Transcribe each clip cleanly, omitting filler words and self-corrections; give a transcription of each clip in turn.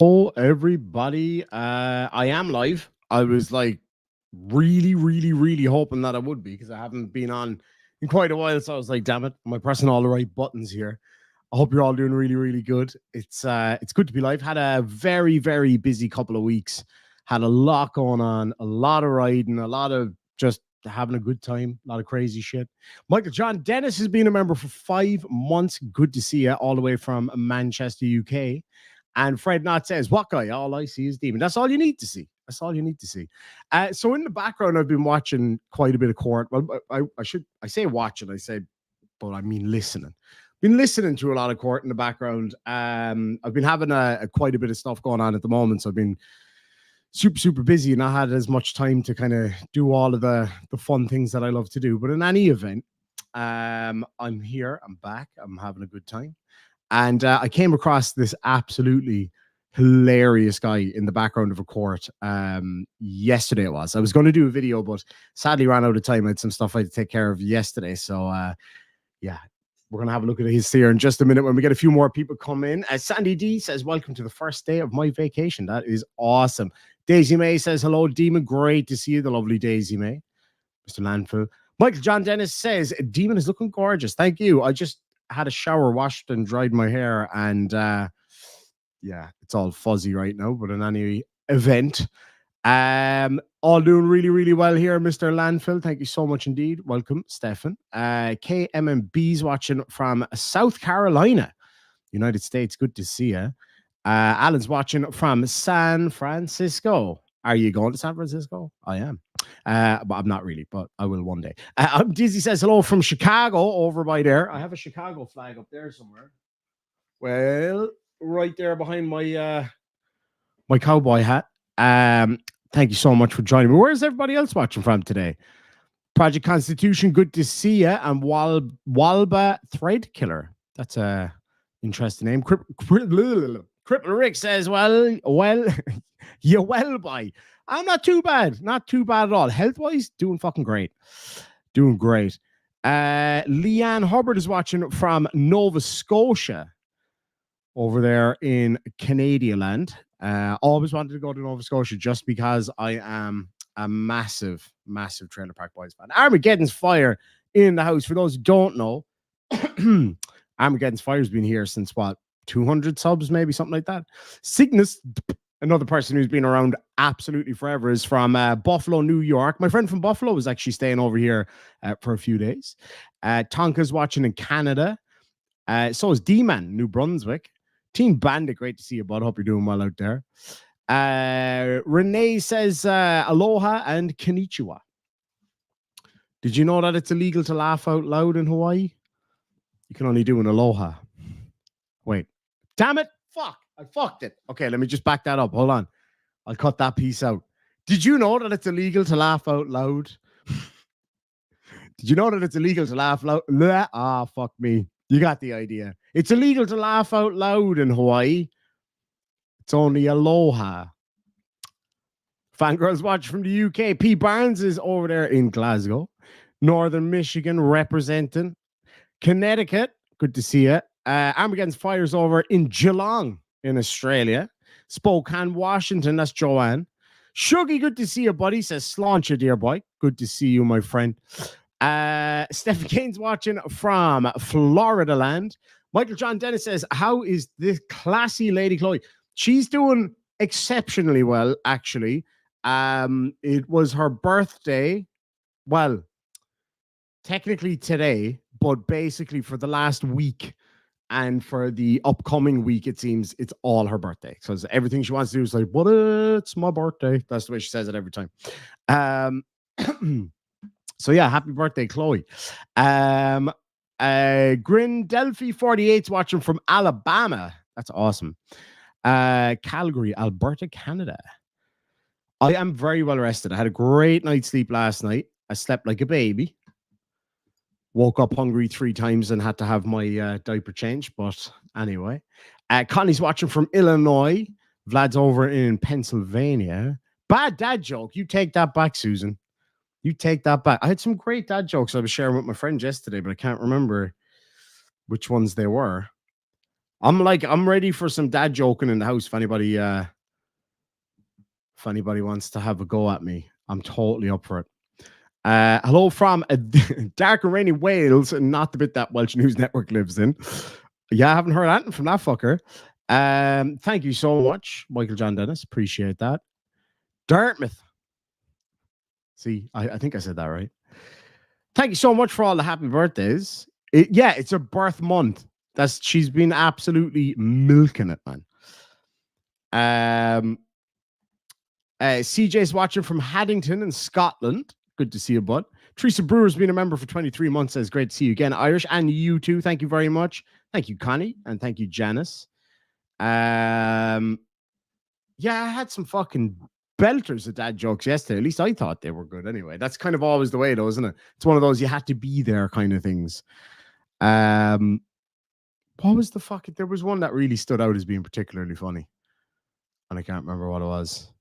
Oh, everybody. I am live. I was like really hoping that I would be because I haven't been on in quite a while. So I was like, damn it, am I pressing all the right buttons here? I hope you're all doing really good. It's good to be live. Had a very busy couple of weeks. Had a lot going on, a lot of riding, a lot of just having a good time, a lot of crazy shit. Michael John Dennis has been a member for 5 months. Good to see you all the way from Manchester, UK. And Fred Knott says, "What guy? All I see is Demon." That's all you need to see. That's all you need to see. So in the background, I've been watching quite a bit of court. Well, I say watching. I say, but I mean listening. Been listening to a lot of court in the background. I've been having quite a bit of stuff going on at the moment, so I've been super busy and I had as much time to kind of do all of the fun things that I love to do. But in any event, I'm here. I'm back. I'm having a good time. And I came across this absolutely hilarious guy in the background of a court yesterday. It was. I was going to do a video, but sadly ran out of time. I had some stuff I had to take care of yesterday. So, yeah, we're going to have a look at his here in just a minute when we get a few more people come in. Sandy D says, "Welcome to the first day of my vacation." That is awesome. Daisy May says, "Hello, Demon. Great to see you." The lovely Daisy May. Mr. Landfill. Michael John Dennis says, "Demon is looking gorgeous. Thank you. I just had a shower, washed and dried my hair, and yeah, it's all fuzzy right now. But in any event, all doing really well here, Mr. Landfill. Thank you so much indeed. Welcome, Stefan. KMMB's watching from South Carolina, United States. Good to see you. Alan's watching from San Francisco. Are you going to San Francisco? I am. But I'm not really, but I will one day. Dizzy says hello from Chicago over by there. I have a Chicago flag up there somewhere. Well, right there behind my my cowboy hat. Thank you so much for joining me. Where's everybody else watching from today? Project Constitution, good to see you. And Walba Thread Killer. That's a interesting name. Cripple Rick says, well, you well, boy. I'm not too bad. Not too bad at all. Health-wise, doing fucking great. Doing great. Leanne Hubbard is watching from Nova Scotia over there in Canadian land. Always wanted to go to Nova Scotia just because I am a massive Trailer Park Boys fan. Armageddon's Fire in the house. For those who don't know, Armageddon's Fire's been here since what, 200 subs, maybe something like that. Cygnus, another person who's been around absolutely forever, is from Buffalo, New York. My friend from Buffalo was actually staying over here for a few days. Tonka's watching in Canada. So is D-Man, New Brunswick. Team Bandit, great to see you, bud. Hope you're doing well out there. Renee says aloha and konnichiwa. Did you know that it's illegal to laugh out loud in Hawaii? You can only do an aloha. Wait. Damn it. Fuck. I fucked it. Okay, let me just back that up. Hold on. I'll cut that piece out. Did you know that it's illegal to laugh out loud? Did you know that it's illegal to laugh loud? Ah, fuck me. You got the idea. It's illegal to laugh out loud in Hawaii. It's only aloha. Fangirls watch from the UK. P. Barnes is over there in Glasgow. Northern Michigan representing. Connecticut, good to see you. Armageddon's Fire's over in Geelong in Australia. Spokane, Washington, that's Joanne. Shuggy, good to see you, buddy. Says Slauncha, dear boy. Good to see you, my friend. Stephen Kane's watching from Florida land. Michael John Dennis says, how is this classy lady Chloe? She's doing exceptionally well, actually. It was her birthday. Well, technically today, but basically for the last week and for the upcoming week, it seems it's all her birthday. So everything she wants to do is like, but it's my birthday. That's the way she says it every time. So yeah, happy birthday, Chloe. Grin Delphi 48's watching from Alabama. That's awesome. Calgary, Alberta, Canada. I am very well rested. I had a great night's sleep last night. I slept like a baby. Woke up hungry 3 times and had to have my diaper changed. But anyway, Connie's watching from Illinois. Vlad's over in Pennsylvania. Bad dad joke. You take that back, Susan. You take that back. I had some great dad jokes I was sharing with my friends yesterday, but I can't remember which ones they were. I'm ready for some dad joking in the house. If anybody wants to have a go at me, I'm totally up for it. Hello from dark and rainy Wales, and not the bit that Welsh News Network lives in. Yeah, I haven't heard anything from that fucker. Thank you so much, Michael John Dennis. Appreciate that. Dartmouth. See, I think I said that right. Thank you so much for all the happy birthdays. It's her birth month. She's been absolutely milking it, man. CJ's watching from Haddington in Scotland. Good to see you, bud. Teresa Brewer's been a member for 23 months. Says great to see you again, Irish, and you too. Thank you very much. Thank you, Connie, and thank you, Janice. I had some fucking belters of dad jokes yesterday. At least I thought they were good anyway. That's kind of always the way, though, isn't it? It's one of those you had to be there kind of things. What was the fuck? There was one that really stood out as being particularly funny, and I can't remember what it was.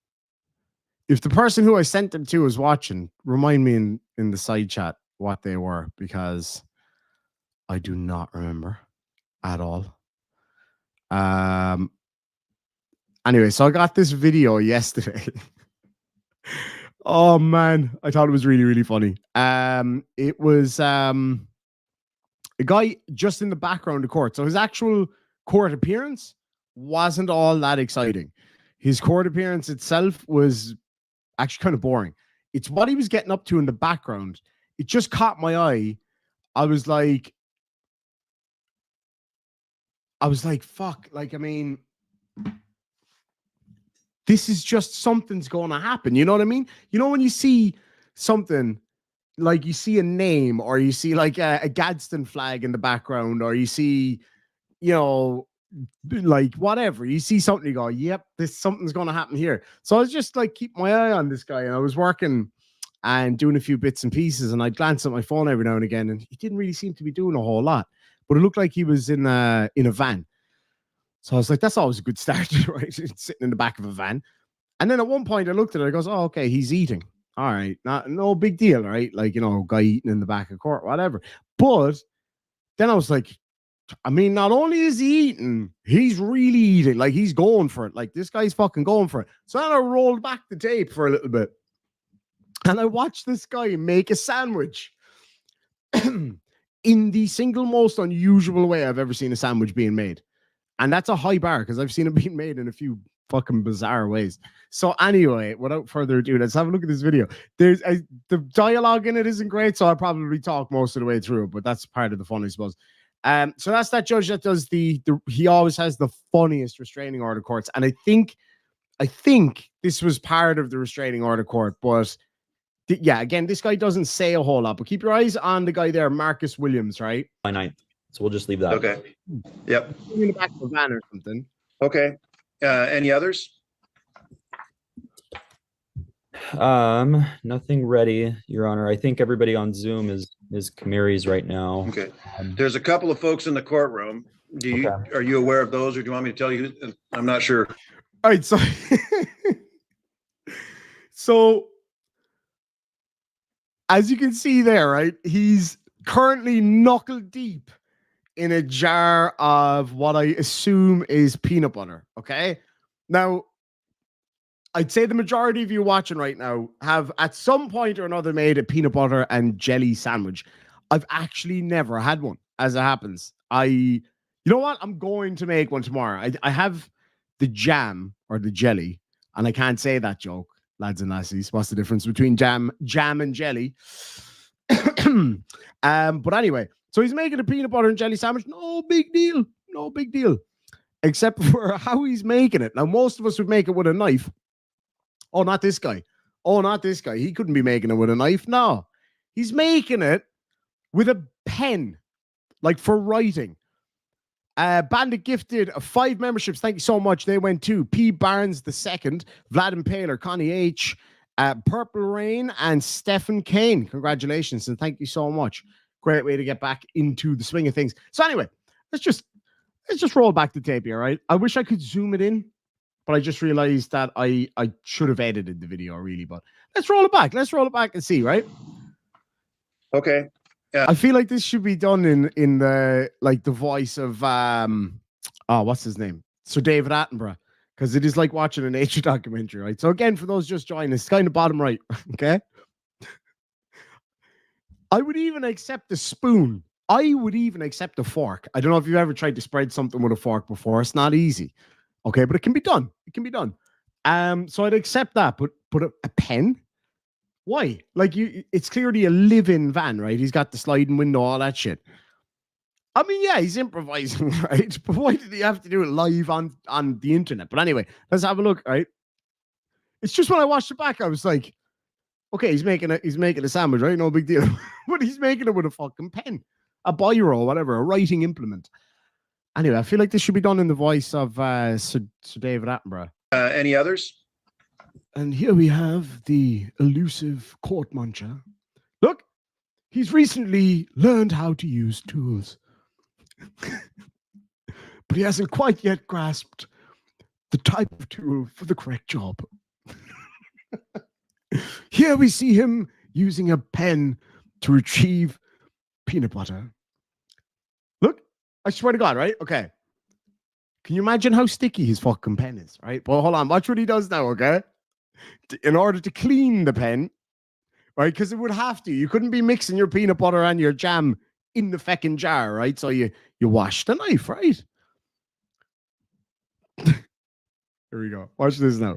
If the person who I sent them to is watching, remind me in the side chat what they were, because I do not remember at all. Anyway, so I got this video yesterday. Oh man, I thought it was really, really funny. It was a guy just in the background of court. So his actual court appearance wasn't all that exciting. His court appearance itself was actually kind of boring. It's what he was getting up to in the background. It just caught my eye. I was like, fuck. Like, I mean, this is just something's going to happen. You know what I mean? You know, when you see something, like you see a name, or you see like a Gadsden flag in the background, or you see, you know, like whatever, you see something, you go, yep, something's going to happen here. So I was just like, keep my eye on this guy, and I was working and doing a few bits and pieces, and I'd glance at my phone every now and again, and he didn't really seem to be doing a whole lot, but it looked like he was in a van. So I was like, that's always a good start, right? Sitting in the back of a van. And then at one point I looked at it, I goes, oh, okay, he's eating. All right, no big deal, right? Like, you know, guy eating in the back of court, whatever. But then I was like, I mean, not only is he eating, he's really eating. Like, he's going for it. Like, this guy's fucking going for it. So then I rolled back the tape for a little bit, and I watched this guy make a sandwich in the single most unusual way I've ever seen a sandwich being made. And that's a high bar, because I've seen it being made in a few fucking bizarre ways. So anyway, without further ado, let's have a look at this video. The dialogue in it isn't great, so I'll probably talk most of the way through it, but that's part of the fun, I suppose. So that's that judge that does he always has the funniest restraining order courts. And I think this was part of the restraining order court, but again, this guy doesn't say a whole lot, but keep your eyes on the guy there, Marcus Williams, right? My ninth. So we'll just leave that. Okay. Yep. In the back of a van or something. Okay. Any others? Nothing ready, Your Honor. I think everybody on Zoom is Kamiri's right now. Okay. There's a couple of folks in the courtroom. Are you aware of those, or do you want me to tell you? I'm not sure. All right. So, so as you can see there, right, he's currently knuckle deep in a jar of what I assume is peanut butter. Okay. Now, I'd say the majority of you watching right now have at some point or another made a peanut butter and jelly sandwich. I've actually never had one, as it happens. You know what? I'm going to make one tomorrow. I have the jam or the jelly, and I can't say that joke, lads and lassies. What's the difference between jam and jelly? But anyway, so he's making a peanut butter and jelly sandwich. No big deal. No big deal. Except for how he's making it. Now, most of us would make it with a knife. Oh, not this guy. Oh, not this guy. He couldn't be making it with a knife. No. He's making it with a pen, like for writing. Bandit gifted 5 memberships. Thank you so much. They went to P. Barnes II, Vlad Impaler, Connie H., Purple Rain, and Stephen Kane. Congratulations, and thank you so much. Great way to get back into the swing of things. So anyway, let's just roll back the tape here, right? I wish I could zoom it in, but I just realized that I should have edited the video, really. But let's roll it back. Let's roll it back and see, right? Okay. I feel like this should be done in the like the voice of what's his name? Sir David Attenborough. Because it is like watching a nature documentary, right? So again, for those just joining, it's kind of bottom right, okay? I would even accept a spoon. I would even accept a fork. I don't know if you've ever tried to spread something with a fork before. It's not easy, okay? But it can be done. It can be done. So I'd accept that, but a pen? Why? Like it's clearly a live-in van, right? He's got the sliding window, all that shit. I mean, yeah, he's improvising, right? But why did he have to do it live on the internet? But anyway, let's have a look, right? It's just when I watched it back, I was like, okay, he's making a sandwich, right? No big deal. But he's making it with a fucking pen, a biro, whatever, a writing implement. Anyway, I feel like this should be done in the voice of Sir David Attenborough. Any others? And here we have the elusive court muncher. Look, he's recently learned how to use tools. But he hasn't quite yet grasped the type of tool for the correct job. Here we see him using a pen to retrieve peanut butter. Look, I swear to God, right? Okay. Can you imagine how sticky his fucking pen is, right? Well, hold on. Watch what he does now, okay? In order to clean the pen, right? Because it would have to. You couldn't be mixing your peanut butter and your jam in the feckin' jar, right? So you wash the knife, right? Here we go. Watch this now.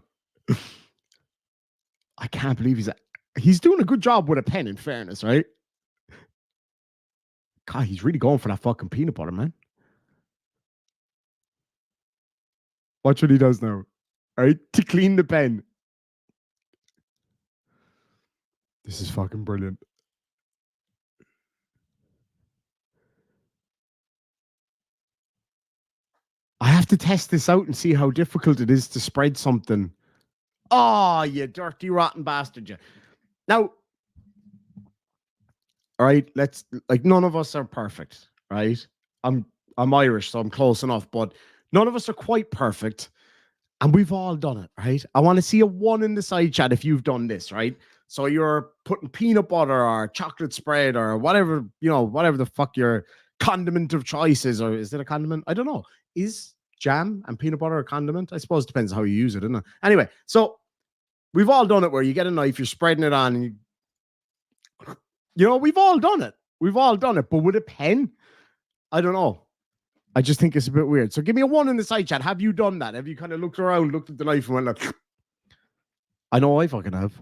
I can't believe he's doing a good job with a pen, in fairness, right? God, he's really going for that fucking peanut butter, man. Watch what he does now. All right, to clean the pen. This is fucking brilliant. I have to test this out and see how difficult it is to spread something. Oh, you dirty, rotten bastard. You. Now, all right, none of us are perfect, right? I'm Irish, so I'm close enough, but none of us are quite perfect. And we've all done it, right? I want to see a 1 in the side chat if you've done this, right? So you're putting peanut butter or chocolate spread or whatever, whatever the fuck your condiment of choice is, or is it a condiment? I don't know. Is jam and peanut butter a condiment? I suppose it depends how you use it, isn't it? Anyway, so we've all done it where you get a knife, you're spreading it on, and we've all done it. We've all done it. But with a pen, I don't know. I just think it's a bit weird. So give me a 1 in the side chat. Have you done that? Have you kind of looked around, looked at the knife and went like, I know I fucking have.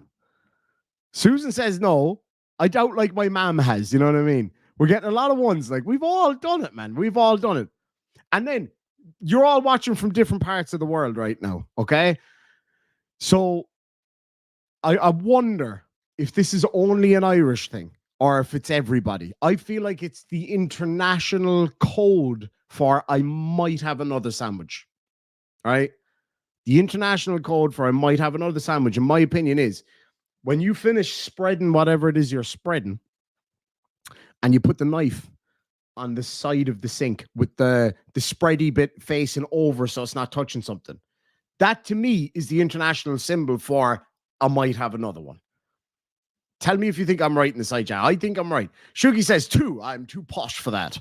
Susan says no. I doubt like my mom has. You know what I mean? We're getting a lot of ones. Like, we've all done it, man. We've all done it. And then you're all watching from different parts of the world right now. Okay. So I wonder if this is only an Irish thing or if it's everybody. I feel like it's the international code for I might have another sandwich, right? The international code for I might have another sandwich, in my opinion, is when you finish spreading whatever it is you're spreading and you put the knife on the side of the sink with the spready bit facing over so it's not touching something. That, to me, is the international symbol for I might have another one. Tell me if you think I'm right in the side chat. I think I'm right. Shugi says 2. I'm too posh for that.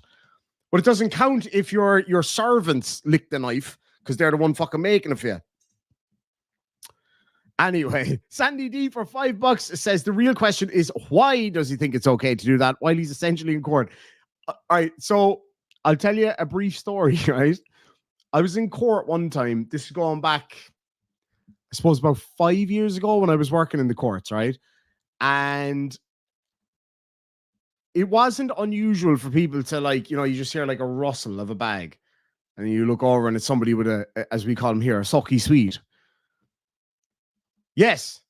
But it doesn't count if your servants lick the knife because they're the one fucking making it for you. Anyway, Sandy D for $5 says the real question is why does he think it's okay to do that while he's essentially in court? All right, so I'll tell you a brief story, right? I was in court one time. This is going back, I suppose, about 5 years ago when I was working in the courts, right? And it wasn't unusual for people to you just hear like a rustle of a bag and you look over and it's somebody with as we call them here, a sucky sweet. Yes.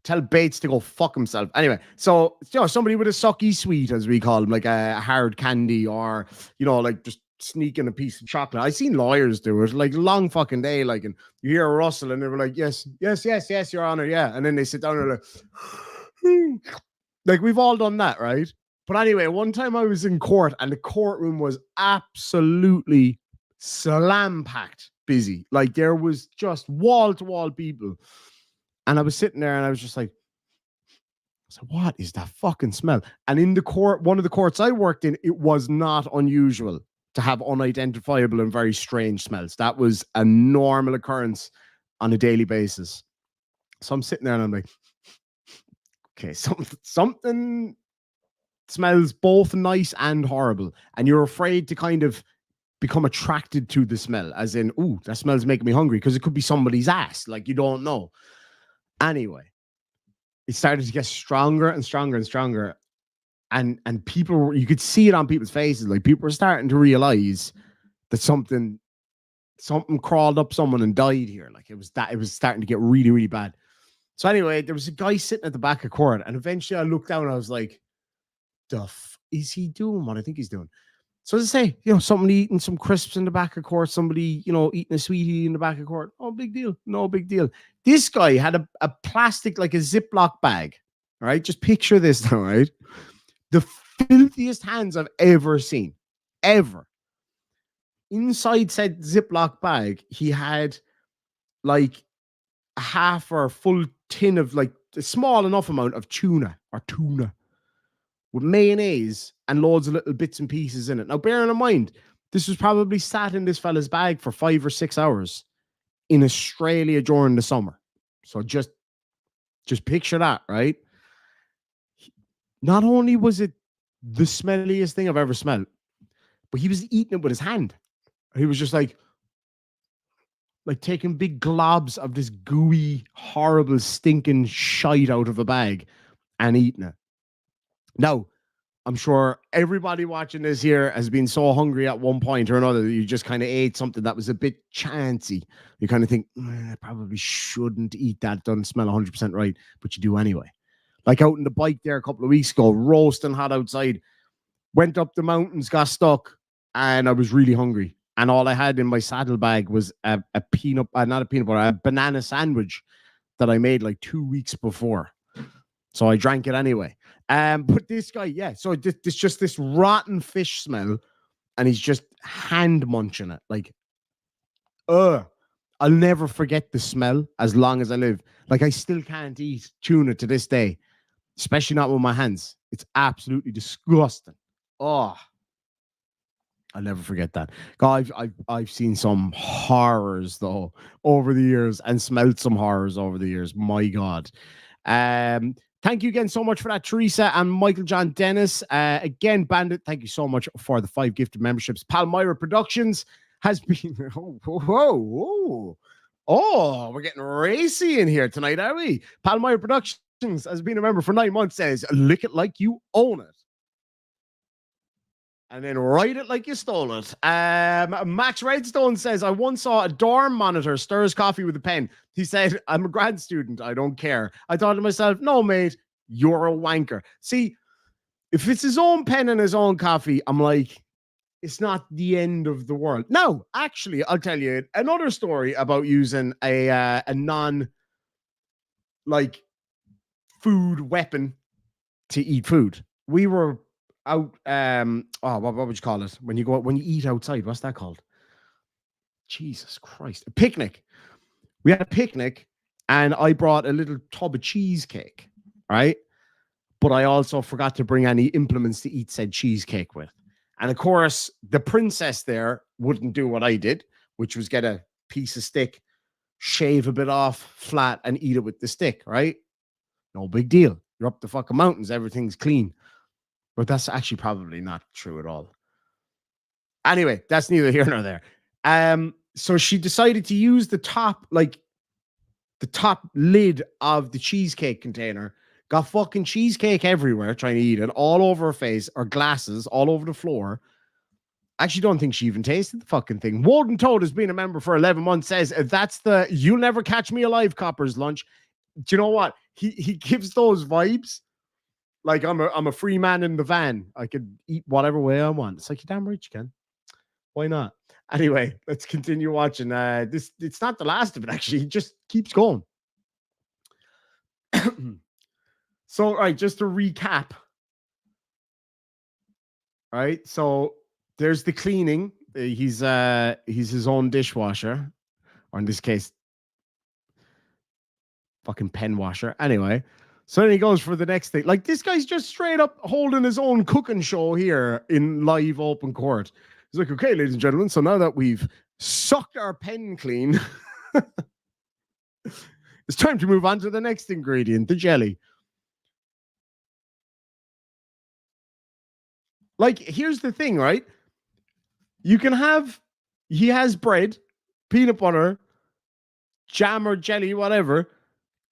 Tell Bates to go fuck himself. Anyway, so, somebody with a sucky sweet, as we call them, like a hard candy or, like just sneaking a piece of chocolate. I've seen lawyers do it, like long fucking day, like, and you hear a rustle and they were like, yes, Your Honor, yeah. And then they sit down and like, like we've all done that, right? But anyway, one time I was in court and the courtroom was absolutely slam-packed busy. Like there was just wall-to-wall people. And I was sitting there and I was just like, so what is that fucking smell? And in the court, one of the courts I worked in, it was not unusual to have unidentifiable and very strange smells. That was a normal occurrence on a daily basis. So I'm sitting there and I'm like, okay, something smells both nice and horrible. And you're afraid to kind of become attracted to the smell, as in, ooh, that smells making me hungry, because it could be somebody's ass. Like, you don't know. Anyway, it started to get stronger and stronger and stronger. And people, you could see it on people's faces. Like, people were starting to realize that something crawled up someone and died here. Like, it was starting to get really, really bad. So anyway, there was a guy sitting at the back of court, and eventually I looked down and I was like, is he doing what I think he's doing? So as I say, somebody eating some crisps in the back of court, somebody, eating a sweetie in the back of court. Oh, big deal. No big deal. This guy had a plastic, like a Ziploc bag, right? Just picture this now, right? The filthiest hands I've ever seen, ever. Inside said Ziploc bag, he had like a half or a full tin of like a small enough amount of tuna with mayonnaise and loads of little bits and pieces in it. Now, bearing in mind, this was probably sat in this fella's bag for 5 or 6 hours in Australia during the summer. So just picture that, right? Not only was it the smelliest thing I've ever smelled, but he was eating it with his hand. He was just like taking big globs of this gooey, horrible, stinking shite out of a bag and eating it. Now, I'm sure everybody watching this here has been so hungry at one point or another that you just kind of ate something that was a bit chancy. You kind of think, I probably shouldn't eat that. It doesn't smell 100% right, but you do anyway. Like out on the bike there a couple of weeks ago, roasting hot outside, went up the mountains, got stuck, and I was really hungry. And all I had in my saddlebag was a banana sandwich that I made like 2 weeks before. So I drank it anyway. But this guy, so it's just this rotten fish smell, and he's just hand munching it. Like, I'll never forget the smell as long as I live. Like, I still can't eat tuna to this day, especially not with my hands. It's absolutely disgusting. Oh, I'll never forget that. God, I've seen some horrors though over the years and smelled some horrors over the years. My God. Thank you again so much for that, Teresa and Michael John Dennis. Again, Bandit, thank you so much for the 5 gifted memberships. Palmyra Productions has been whoa. Oh, we're getting racy in here tonight, are we? Palmyra Productions has been a member for 9 months, says, lick it like you own it. And then write it like you stole it. Max Redstone says, I once saw a dorm monitor stir his coffee with a pen. He said, I'm a grad student. I don't care. I thought to myself, no, mate, you're a wanker. See, if it's his own pen and his own coffee, I'm like, it's not the end of the world. No, actually, I'll tell you another story about using a non food weapon to eat food. We were out, what would you call it when you eat outside? What's that called? Jesus Christ, a picnic. We had a picnic, and I brought a little tub of cheesecake, right? But I also forgot to bring any implements to eat said cheesecake with. And of course, the princess there wouldn't do what I did, which was get a piece of stick, shave a bit off flat, and eat it with the stick, right? No big deal. You're up the fucking mountains, everything's clean. But that's actually probably not true at all. Anyway, that's neither here nor there. So she decided to use the top lid of the cheesecake container, got fucking cheesecake everywhere, trying to eat it, all over her face, or glasses all over the floor. Actually, don't think she even tasted the fucking thing. Woden Toad has been a member for 11 months, says, that's the you'll never catch me alive coppers lunch. Do you know what? He gives those vibes. Like, I'm a free man in the van. I could eat whatever way I want. It's like, you're damn right you can. Why not? Anyway, let's continue watching. It's not the last of it, actually. It just keeps going. So, all right, just to recap. All right, so there's the cleaning. He's his own dishwasher. Or in this case, fucking pen washer. Anyway. So then he goes for the next thing. Like, this guy's just straight up holding his own cooking show here in live open court. He's like, okay, ladies and gentlemen, so now that we've sucked our pen clean, it's time to move on to the next ingredient, the jelly. Like, here's the thing, right? You can have, he has bread, peanut butter, jam or jelly, whatever,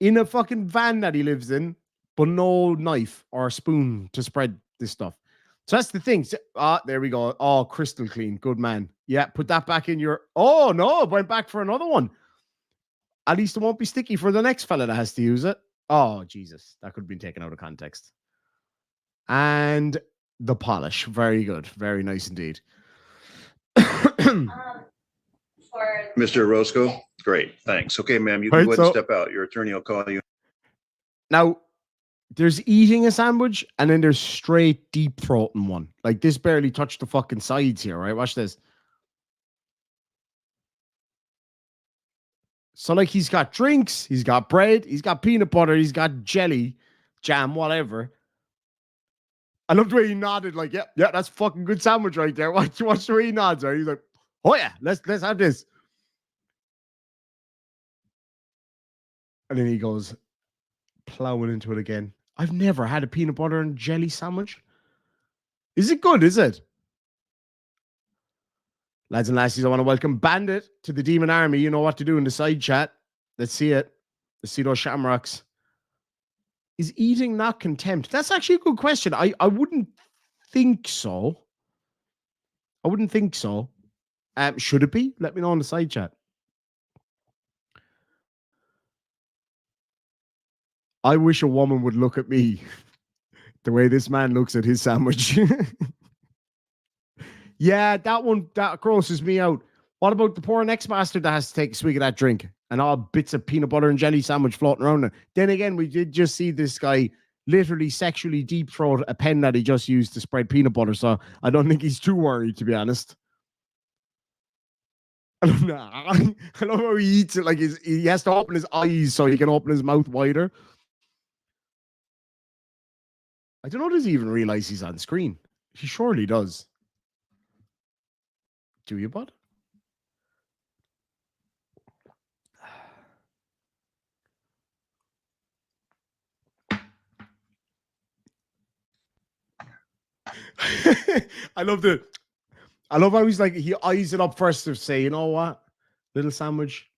in a fucking van that he lives in, but no knife or spoon to spread this stuff. So that's the thing. There we go. Oh, crystal clean. Good man. Yeah, put that back in your... Oh, no, it went back for another one. At least it won't be sticky for the next fella that has to use it. Oh, Jesus. That could have been taken out of context. And the polish. Very good. Very nice indeed. Mr. Roscoe? Great, thanks. Okay, ma'am, you can go ahead and step out. Your attorney will call you. Now, there's eating a sandwich, and then there's straight deep throating one. Like, this barely touched the fucking sides here, right? Watch this. So, like, he's got drinks, he's got bread, he's got peanut butter, he's got jelly, jam, whatever. I love the way he nodded, like, yeah, that's a fucking good sandwich right there. Watch the way he nods, right? He's like, oh yeah, let's have this. And then he goes plowing into it again. I've never had a peanut butter and jelly sandwich. Is it good? Is it? Lads and lassies, I want to welcome Bandit to the Demon Army. You know what to do in the side chat. Let's see it. Let's see those shamrocks. Is eating not contempt? That's actually a good question. I wouldn't think so. I wouldn't think so. Should it be? Let me know in the side chat. I wish a woman would look at me the way this man looks at his sandwich. Yeah, that grosses me out. What about the poor next master that has to take a swig of that drink and all bits of peanut butter and jelly sandwich floating around it? Then again, we did just see this guy literally sexually deep throat a pen that he just used to spread peanut butter. So I don't think he's too worried, to be honest. I love how he eats it. Like he has to open his eyes so he can open his mouth wider. I don't know, does he even realize he's on screen? He surely does. Do you, bud? I love how he's like, he eyes it up first to say, you know what, little sandwich,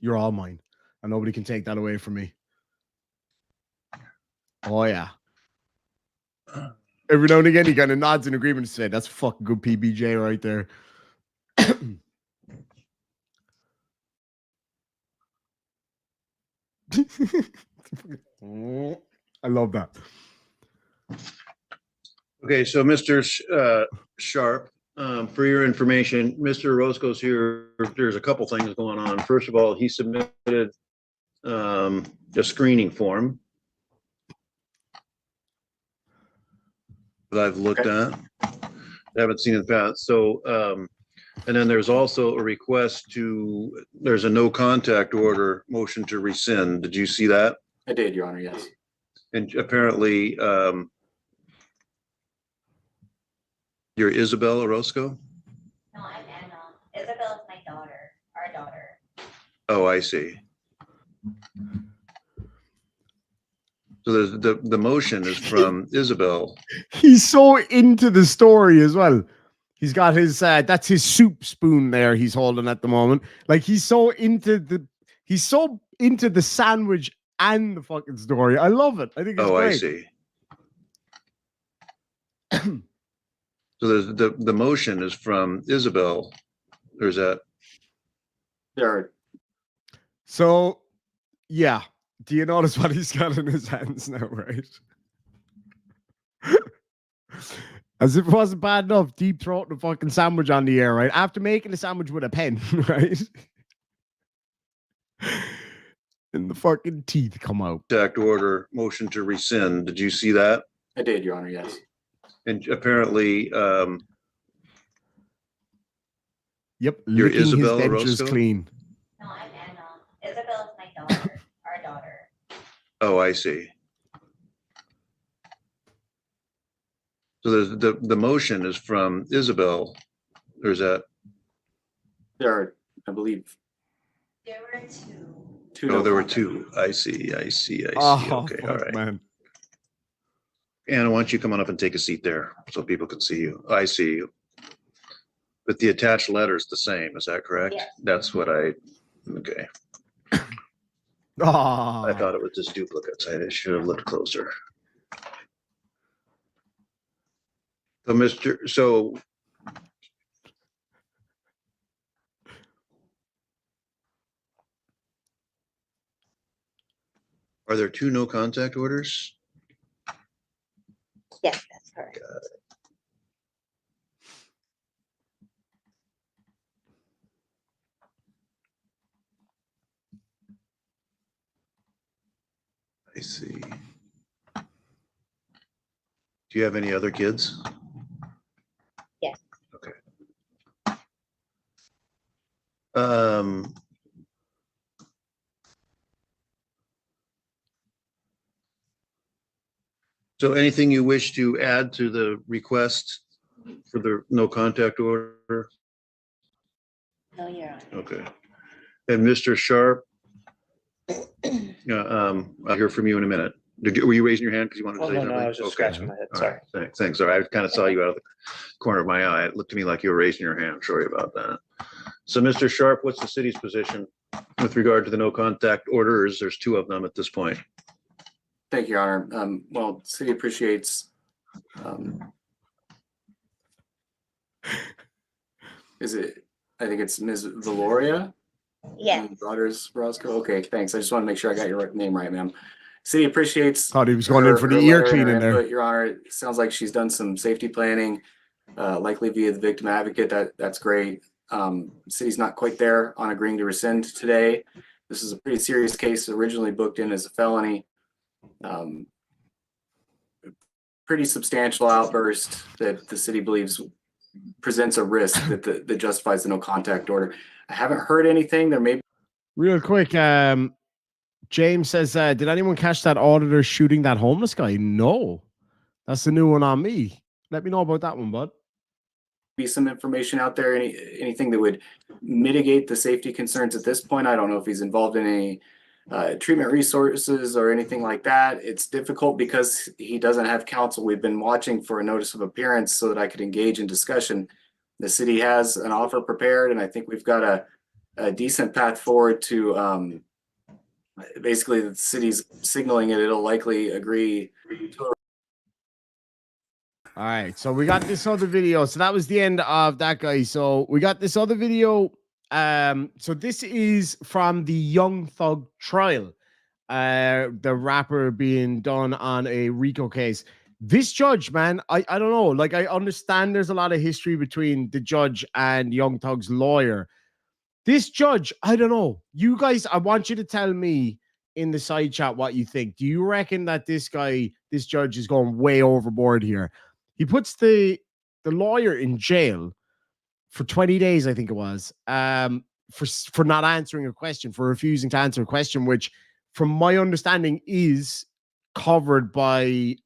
you're all mine, and nobody can take that away from me. Oh yeah. Every now and again, he kind of nods in agreement to say, that's a fucking good PBJ right there. I love that. Okay, so Mr. Sharp, for your information, Mr. Roscoe's here. There's a couple things going on. First of all, he submitted a screening form that I've looked at. I haven't seen it past. So, and then there's also a request there's a no contact order motion to rescind. Did you see that? I did, Your Honor, yes. And apparently, you're Isabel Orozco? No, I'm Anna. Isabel is my daughter, our daughter. Oh, I see. So there's the motion is from Isabel. He's so into the story as well. He's got his that's his soup spoon there he's holding at the moment. Like he's so into the sandwich and the fucking story. I love it. I think it's great. I see. So there's the motion is from Isabel. Or is that? There. So yeah. Do you notice what he's got in his hands now, right? As if it wasn't bad enough, deep throat the fucking sandwich on the air, right? After making the sandwich with a pen, right? And the fucking teeth come out. Contact order motion to rescind. Did you see that? I did, Your Honor, yes. And apparently, yep, you're licking Isabel his dentures Orozco? Clean. No, I'm Anna. Isabel is my daughter, our daughter. Oh, I see. So there's the motion is from Isabel. Or is that, There are, I believe, There were two. two. oh, no there were contact. two. I see. Okay, all fuck, right. man. Anna, why don't you come on up and take a seat there so people can see you? I see you. But the attached letter is the same, is that correct? Yes. That's what okay. I Oh, thought it was just duplicates. I should have looked closer. So are there two no contact orders? Yes, that's correct. I see. Do you have any other kids? Yes. Okay. So anything you wish to add to the request for the no contact order? No, Your Honor. Okay. And Mr. Sharp, I'll hear from you in a minute. Were you raising your hand because you wanted to Oh, say no, something? no, I was just Okay. scratching my head. All Sorry. right. Thanks. Sorry, I kind of saw you out of the corner of my eye. It looked to me like you were raising your hand. Sorry about that. So, Mr. Sharp, what's the city's position with regard to the no contact orders? There's two of them at this point. Thank you, Your Honor. Well, city appreciates, I think it's Ms. Valoria? Yes. And Daughters Roscoe. Okay, thanks. I just want to make sure I got your name right, ma'am. City appreciates. thought he was going in for the her ear letter and her cleaning there. input, Your Honor. It sounds like she's done some safety planning, likely via the victim advocate. That's great. City's not quite there on agreeing to rescind today. This is a pretty serious case, originally booked in as a felony. Pretty substantial outburst that the city believes presents a risk that justifies the no contact order. I haven't heard anything. There may be. Real quick, James says, did anyone catch that auditor shooting that homeless guy? No. That's the new one on me. Let me know about that one, bud. Be some information out there, anything that would mitigate the safety concerns at this point. I don't know if he's involved in any treatment resources or anything like that. It's difficult because he doesn't have counsel. We've been watching for a notice of appearance so that I could engage in discussion. The city has an offer prepared, and I think we've got a decent path forward to basically the city's signaling it'll likely agree to. All right, so we got this other video. So that was the end of that guy. So we got this other video. So this is from the Young Thug trial. The rapper being done on a RICO case. This judge, man, I don't know. Like, I understand there's a lot of history between the judge and Young Thug's lawyer. This judge, I don't know. You guys, I want you to tell me in the side chat what you think. Do you reckon that this judge is going way overboard here? He puts the lawyer in jail for 20 days, I think it was, for not answering a question, for refusing to answer a question, which, from my understanding, is covered by,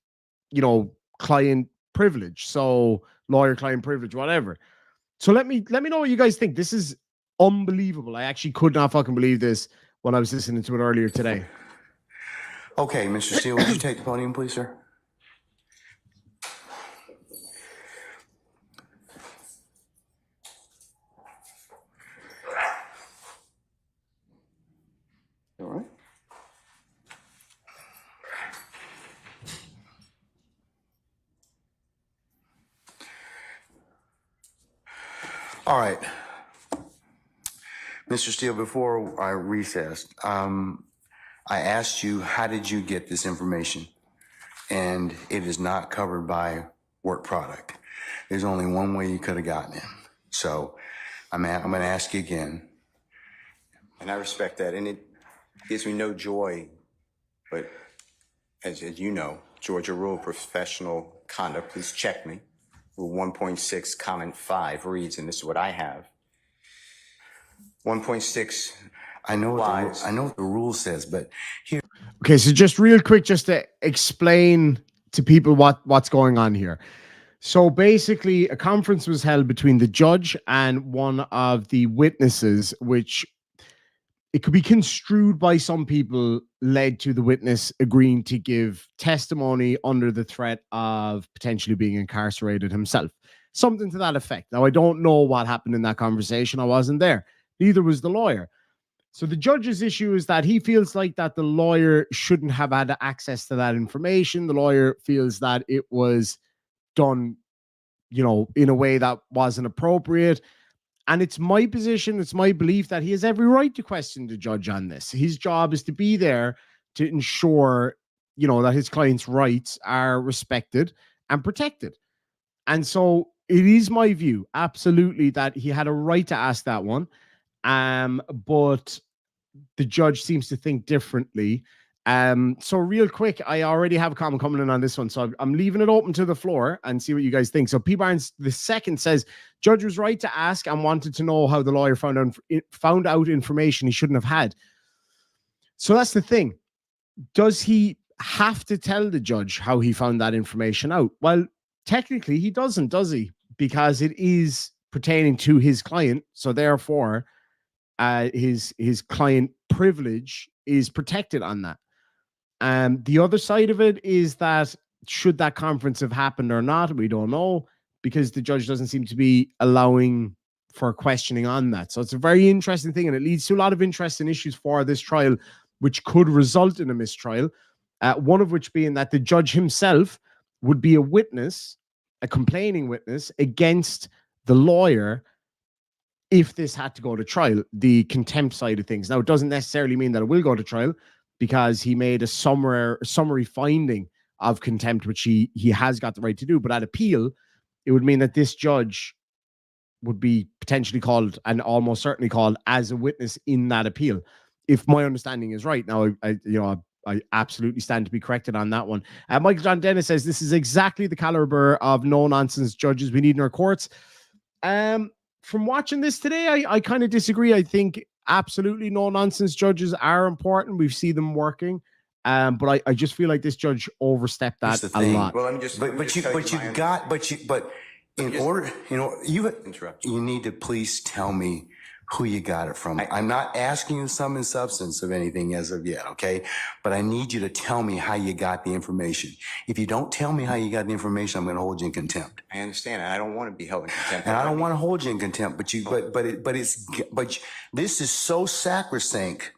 client privilege. So lawyer-client privilege, whatever. So let me know what you guys think. This is unbelievable. I actually could not fucking believe this when I was listening to it earlier today. Okay, Mr. Steele, would you take the podium, please, sir? All right. All right. Mr. Steele, before I recessed, I asked you, how did you get this information? And it is not covered by work product. There's only one way you could have gotten it. So I'm going to ask you again. And I respect that. And it gives me no joy, but as you know, Georgia Rule of Professional Conduct, please check me. Rule 1.6, comment 5 reads, and this is what I have. 1.6. I know what the rule says, but here. Okay, so just real quick, just to explain to people what's going on here. So basically, a conference was held between the judge and one of the witnesses, which it could be construed by some people led to the witness agreeing to give testimony under the threat of potentially being incarcerated himself. Something to that effect. Now, I don't know what happened in that conversation. I wasn't there. Neither was the lawyer. So the judge's issue is that he feels like that the lawyer shouldn't have had access to that information. The lawyer feels that it was done, in a way that wasn't appropriate. And it's my position, it's my belief that he has every right to question the judge on this. His job is to be there to ensure, that his client's rights are respected and protected. And so it is my view, absolutely, that he had a right to ask that one. But the judge seems to think differently. So real quick, I already have a comment coming in on this one, so I'm leaving it open to the floor and see what you guys think. So P. Barnes II says, judge was right to ask and wanted to know how the lawyer found out information he shouldn't have had. So that's the thing. Does he have to tell the judge how he found that information out? Well, technically he doesn't, does he? Because it is pertaining to his client. So therefore, his client privilege is protected on that. The other side of it is that should that conference have happened or not, we don't know, because the judge doesn't seem to be allowing for questioning on that. So it's a very interesting thing, and it leads to a lot of interesting issues for this trial, which could result in a mistrial. One of which being that the judge himself would be a witness, a complaining witness against the lawyer if this had to go to trial, the contempt side of things. Now, it doesn't necessarily mean that it will go to trial, because he made a summary finding of contempt, which he has got the right to do. But at appeal, it would mean that this judge would be potentially called, and almost certainly called, as a witness in that appeal, if my understanding is right. Now, I absolutely stand to be corrected on that one. Michael John Dennis says, this is exactly the caliber of no-nonsense judges we need in our courts. From watching this today, I kind of disagree. I think absolutely no-nonsense judges are important. We see them working. But I just feel like this judge overstepped that a lot. Well, let me just. You need to please tell me who you got it from. I'm not asking you sum and substance of anything as of yet, okay? But I need you to tell me how you got the information. If you don't tell me how you got the information, I'm going to hold you in contempt. I understand. I don't want to be held in contempt. And I don't want to hold you in contempt, but this is so sacrosanct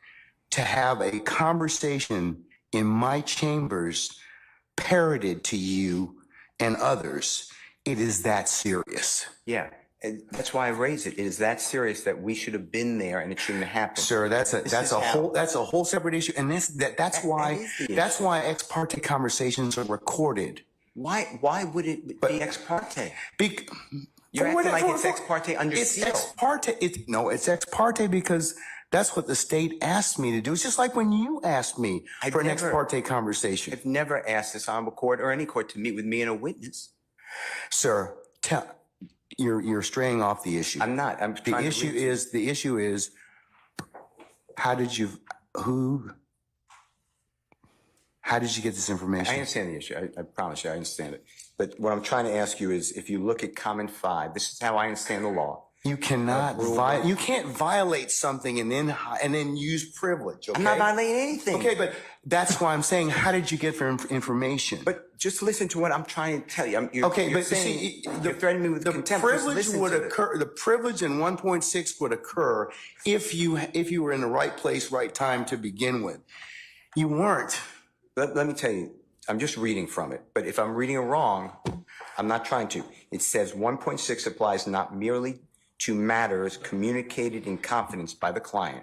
to have a conversation in my chambers parroted to you and others. It is that serious. Yeah. And that's why I raised it. It is that serious that we should have been there, and it shouldn't have happened. Sir, that's a whole separate issue. And that's why ex parte conversations are recorded. Why would it be ex parte? You're acting like it's ex parte under seal. It's ex parte. It's ex parte because that's what the state asked me to do. It's just like when you asked me for an ex parte conversation. I've never asked this honorable court or any court to meet with me and a witness. Sir, you're straying off the issue. I'm not. The issue is how did you get this information? I understand the issue. I promise you I understand it. But what I'm trying to ask you is, if you look at comment 5, this is how I understand the law. You cannot you can't violate something and then use privilege. Okay? I'm not violating anything. Okay, but that's why I'm saying, how did you get information? But just listen to what I'm trying to tell you. You're threatening me with contempt. Privilege would occur. The privilege in 1.6 would occur if you were in the right place, right time to begin with. You weren't. Let me tell you. I'm just reading from it. But if I'm reading it wrong, I'm not trying to. It says 1.6 applies not merely to matters communicated in confidence by the client,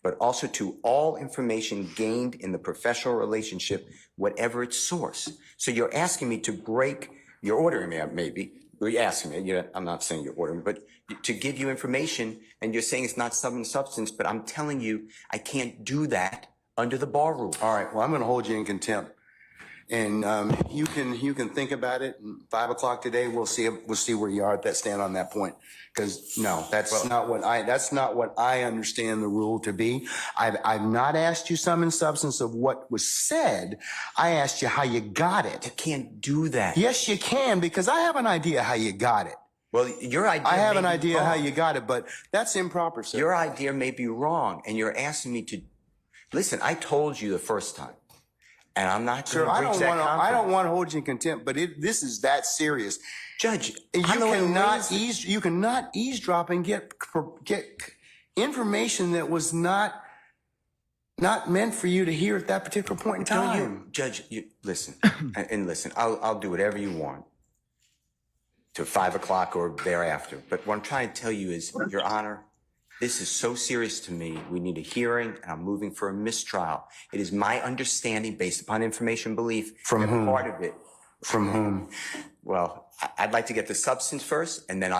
but also to all information gained in the professional relationship, whatever its source. So you're asking me to break, you're ordering me, maybe, you're asking me, I'm not saying you're ordering me, but to give you information, and you're saying it's not sum and substance, but I'm telling you I can't do that under the bar rule. All right, well, I'm going to hold you in contempt. And you can think about it. And 5 o'clock today, we'll see where you are at that stand on that point. Because no, that's not what I understand the rule to be. I've not asked you sum and substance of what was said. I asked you how you got it. You can't do that. Yes, you can, because I have an idea how you got it. Well, your idea. I have may an be idea how wrong. you got it, but that's improper, sir. Your idea may be wrong, and you're asking me to listen. I told you the first time, and I'm not going Sir, to I breach don't that want to. I confidence. don't want to hold you in contempt, but this is that serious. Judge, You I'm the one who cannot raised it. you cannot eavesdrop and get information that was not meant for you to hear at that particular point in Don't time. you, Judge? You listen and listen. I'll do whatever you want to 5 o'clock or thereafter. But what I'm trying to tell you is, Your Honor, this is so serious to me. We need a hearing, and I'm moving for a mistrial. It is my understanding, based upon information belief, From that whom? part of it. From whom? Well, I'd like to get the substance first, and then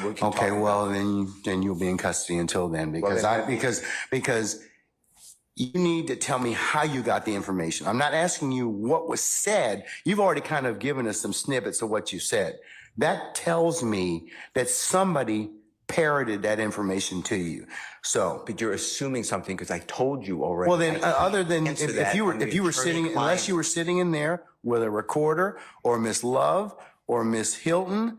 we can Okay, talk well about then you'll be in custody until then, because then- because you need to tell me how you got the information. I'm not asking you what was said. You've already kind of given us some snippets of what you said. That tells me that somebody parroted that information to you. So, But you're assuming something because I told you already. well then, other than Answer if that you were on the if you were sitting, attorney-client. unless you were sitting in there with a recorder or Miss Love or Miss Hilton.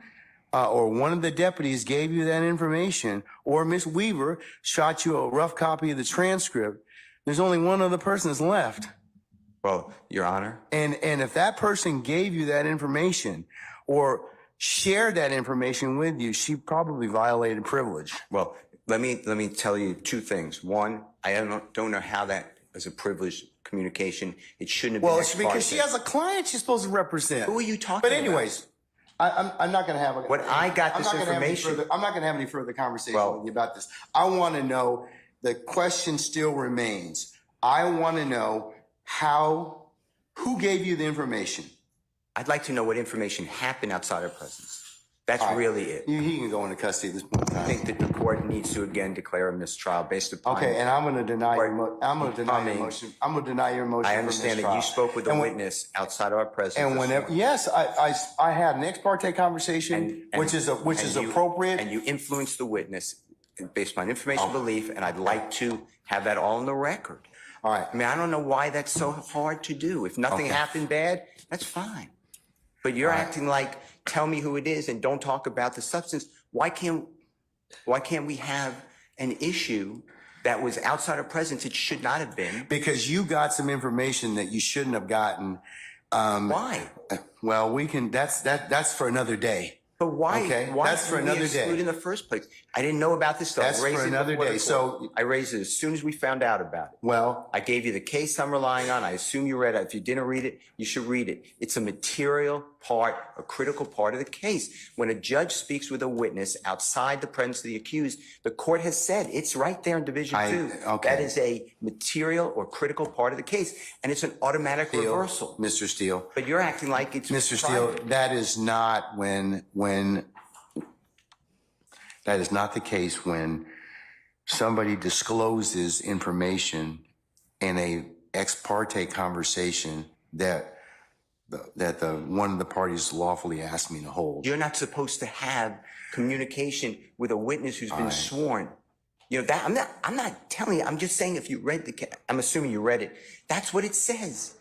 Or one of the deputies gave you that information, or Miss Weaver shot you a rough copy of the transcript, there's only one other person that's left. Well, Your Honor, And if that person gave you that information or shared that information with you, she probably violated privilege. well, let me tell you two things. One, I don't know how that is a privileged communication. It shouldn't have been. Well, ex it's because parte. she has a client she's supposed to represent. Who are you talking But about? anyways, I'm not going to have a. When I got I'm this not gonna have any information- further- I'm not going to have any further conversation Well- with you about this. I want to know. The question still remains. I want to know who gave you the information. I'd like to know what information happened outside our presence. That's All right. really it. He can go into custody at this point in I time. think that the court needs to again declare a mistrial based upon. Okay, and I'm going to deny your. I'm going to deny your Becoming- motion. I'm going to deny your motion. I for understand that you mistrial. spoke with a And when- witness outside of our presence. And this whenever, morning. yes, I had an ex parte conversation, which is you- appropriate. And you influenced the witness based on information Oh. belief, and I'd like to have that all on the record. All right. I mean, I don't know why that's so hard to do. If nothing Okay. happened bad, that's fine. But you're All right. acting like, tell me who it is and don't talk about the substance. Why can't we have an issue that was outside of presence? It should not have been. Because you got some information that you shouldn't have gotten. Why? Well, we can. That's for another day. But why? Okay, Why that's for did we another exclude day. in the first place? I didn't know about this stuff. That's I raised for it another before the day. court. So- I raised it as soon as we found out about it. Well, I gave you the case I'm relying on. I assume you read it. If you didn't read it, you should read it. It's a material part, a critical part of the case. When a judge speaks with a witness outside the presence of the accused, the court has said it's right there in Division 2. okay. That is a material or critical part of the case, and it's an automatic Steele, reversal. Mr. Steele. But you're acting like it's Mr. Steele, private. that is not that is not the case when somebody discloses information in a ex parte conversation that one of the parties lawfully asked me to hold. You're not supposed to have communication with a witness who's been sworn. You know that I'm not telling you. I'm just saying if you read I'm assuming you read it. That's what it says.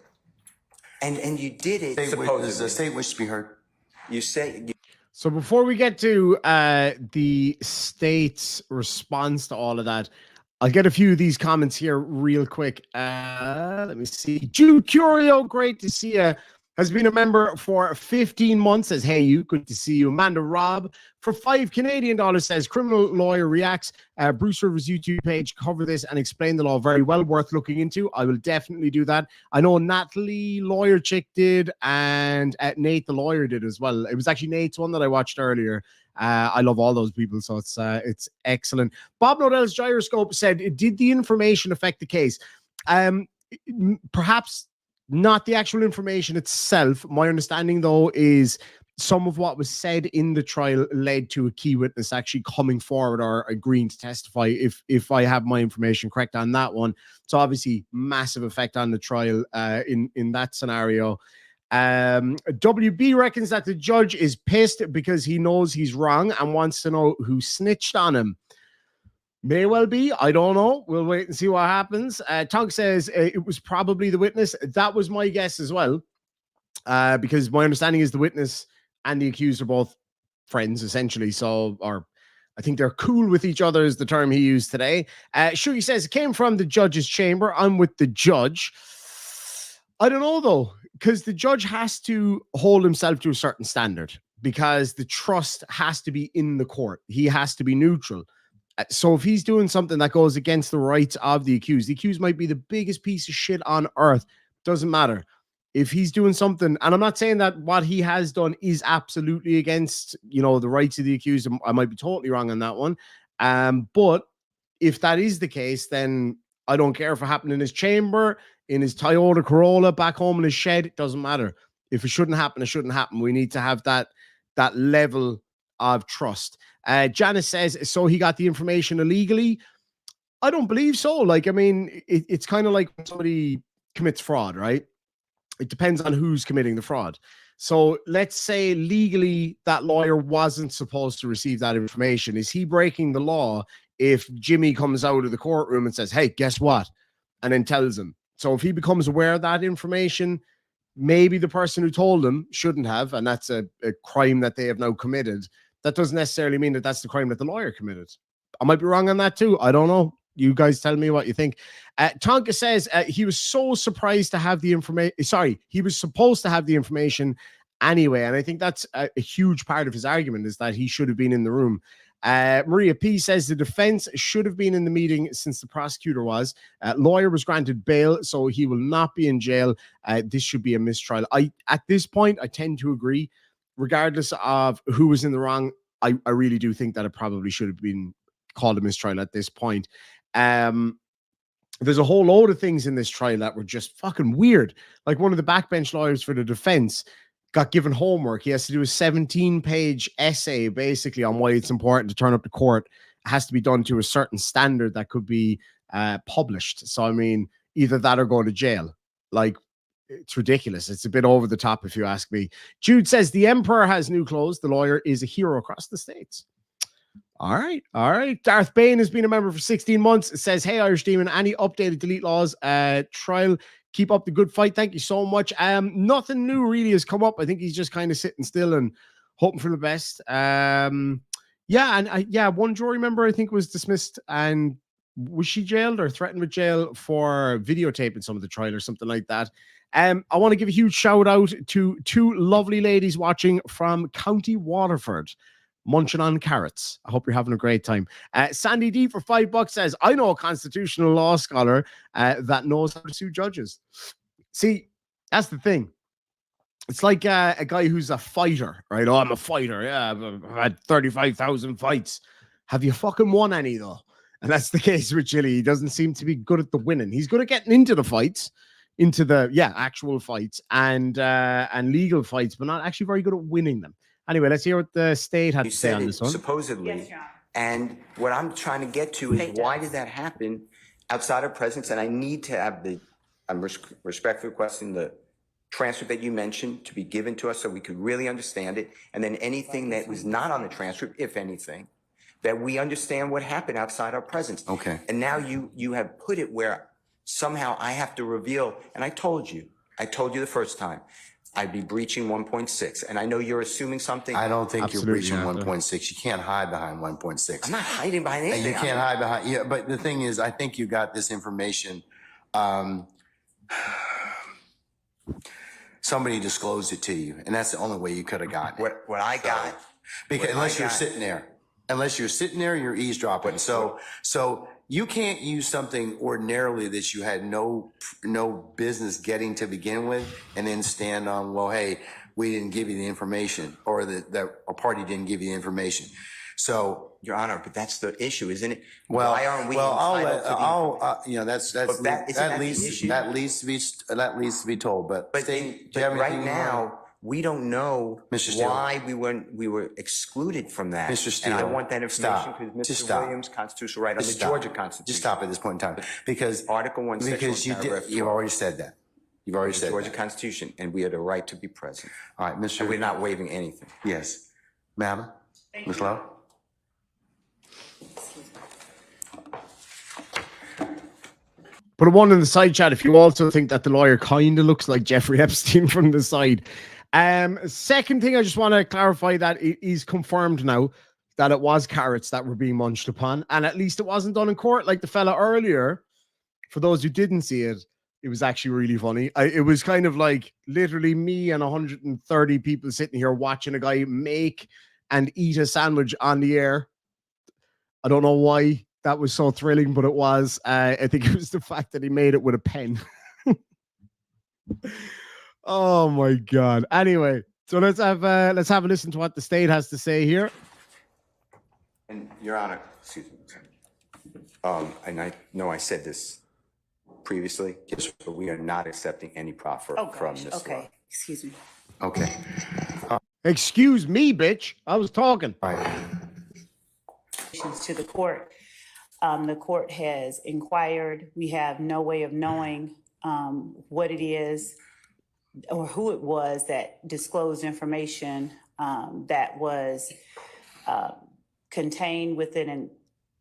And you did it Does the supposedly. state wish to be heard? You say So before we get to the state's response to all of that, I'll get a few of these comments here real quick. Let me see. Jude Curio, great to see you. Has been a member for 15 months. Says, hey, you, good to see you. Amanda Robb, for $5 Canadian, says, criminal lawyer reacts. Bruce Rivers' YouTube page, cover this and explain the law very well. Worth looking into. I will definitely do that. I know Natalie, lawyer chick, did, and Nate, the lawyer, did as well. It was actually Nate's one that I watched earlier. I love all those people, so it's excellent. Bob Nodell's Gyroscope said, did the information affect the case? Perhaps not the actual information itself. My understanding, though, is some of what was said in the trial led to a key witness actually coming forward or agreeing to testify, if I have my information correct on that one. So obviously massive effect on the trial in that scenario. WB reckons that the judge is pissed because he knows he's wrong and wants to know who snitched on him. May well be. I don't know. We'll wait and see what happens. Tonk says it was probably the witness. That was my guess as well, because my understanding is the witness and the accused are both friends, essentially. So, or I think they're cool with each other is the term he used today. Shugi says it came from the judge's chamber. I'm with the judge. I don't know, though, because the judge has to hold himself to a certain standard because the trust has to be in the court. He has to be neutral. So if he's doing something that goes against the rights of the accused might be the biggest piece of shit on earth. Doesn't matter. If he's doing something, and I'm not saying that what he has done is absolutely against, the rights of the accused. I might be totally wrong on that one. But if that is the case, then I don't care if it happened in his chamber, in his Toyota Corolla, back home in his shed. It doesn't matter. If it shouldn't happen, it shouldn't happen. We need to have that level of trust. Janice says, so he got the information illegally. I don't believe so. Like, I mean, it's kind of like when somebody commits fraud, right? It depends on who's committing the fraud. So let's say legally that lawyer wasn't supposed to receive that information. Is he breaking the law if Jimmy comes out of the courtroom and says, hey, guess what? And then tells him. So if he becomes aware of that information, maybe the person who told him shouldn't have, and that's a crime that they have now committed. That doesn't necessarily mean that that's the crime that the lawyer committed. I might be wrong on that too. I don't know. You guys tell me what you think. Tonka says he was so surprised to have the information. Sorry, he was supposed to have the information anyway. And I think that's a huge part of his argument, is that he should have been in the room. Maria P says the defense should have been in the meeting since the prosecutor was. Lawyer was granted bail, so he will not be in jail. This should be a mistrial. At this point, I tend to agree. Regardless of who was in the wrong, I really do think that it probably should have been called a mistrial at this point. There's a whole load of things in this trial that were just fucking weird. Like one of the backbench lawyers for the defense got given homework. He has to do a 17-page essay basically on why it's important to turn up to court. It has to be done to a certain standard that could be published. So, I mean, either that or go to jail. Like, it's ridiculous. It's a bit over the top, if you ask me. Jude says the emperor has new clothes. The lawyer is a hero across the states. All right. Darth Bane has been a member for 16 months. It says, hey, Irish Demon, any updated delete laws trial? Keep up the good fight. Thank you so much. Nothing new really has come up. I think he's just kind of sitting still and hoping for the best. One jury member I think was dismissed, and was she jailed or threatened with jail for videotaping some of the trial or something like that. I want to give a huge shout out to two lovely ladies watching from County Waterford, munching on carrots. I hope you're having a great time. Sandy D for $5 says, I know a constitutional law scholar that knows how to sue judges. See, that's the thing. It's like a guy who's a fighter, right? Oh, I'm a fighter. Yeah, I've had 35,000 fights. Have you fucking won any, though? And that's the case with Chile. He doesn't seem to be good at the winning. He's good at getting into the fights, into the actual fights and legal fights, but not actually very good at winning them. Anyway, let's hear what the state had to say on this one. Supposedly, Yes, Your Honor. and what I'm trying to get to is why did that happen outside of presence? And I need to have I'm respectfully requesting the transcript that you mentioned to be given to us so we could really understand it. And then anything that was not on the transcript, if anything, that we understand what happened outside our presence. Okay. And now you have put it where somehow I have to reveal, and I told you the first time, I'd be breaching 1.6. And I know you're assuming something. I don't think Absolutely you're breaching not. 1.6. You can't hide behind 1.6. I'm not hiding behind And anything. you can't hide behind, yeah, but the thing is, I think you got this information. Somebody disclosed it to you, and that's the only way you could have gotten it. What I got. Because what unless I you're got- sitting there, you're eavesdropping. So you can't use something ordinarily that you had no business getting to begin with, and then stand on, well, hey, we didn't give you the information, or that a party didn't give you the information. So, Your Honor, but that's the issue, isn't it? well, Why aren't we I'll entitled to the that But isn't that the issue? needs to be told. But But State, do you have right anything you now, want? We don't know Mr. Steele. why we were excluded from that. Mr. Steele, And I want that information stop. because Just Mr. stop. Williams' constitutional right under Just the stop. Georgia Constitution. Just stop at this point in time, because Article 1, Section 1, because paragraph you've 12. already said that. You've already The said Georgia that. Constitution, and we have the right to be present. All right, Mr. And we're not waiving anything. Yes, madam, Ms. Lowe. Put a one in the side chat if you also think that the lawyer kind of looks like Jeffrey Epstein from the side. Second thing, I just want to clarify that it is confirmed now that it was carrots that were being munched upon, and at least it wasn't done in court like the fella earlier. For those who didn't see it, it was actually really funny. It was kind of like literally me and 130 people sitting here watching a guy make and eat a sandwich on the air. I don't know why that was so thrilling, but it was. I think it was the fact that he made it with a pen. Oh my God. Anyway, so let's have a listen to what the state has to say here. And Your Honor, excuse me. And I know I said this previously, but we are not accepting any proffer from this Okay, law. excuse me. Okay, Excuse me, bitch. I was talking. all right. To the court. The court has inquired. We have no way of knowing what it is or who it was that disclosed information that was contained within an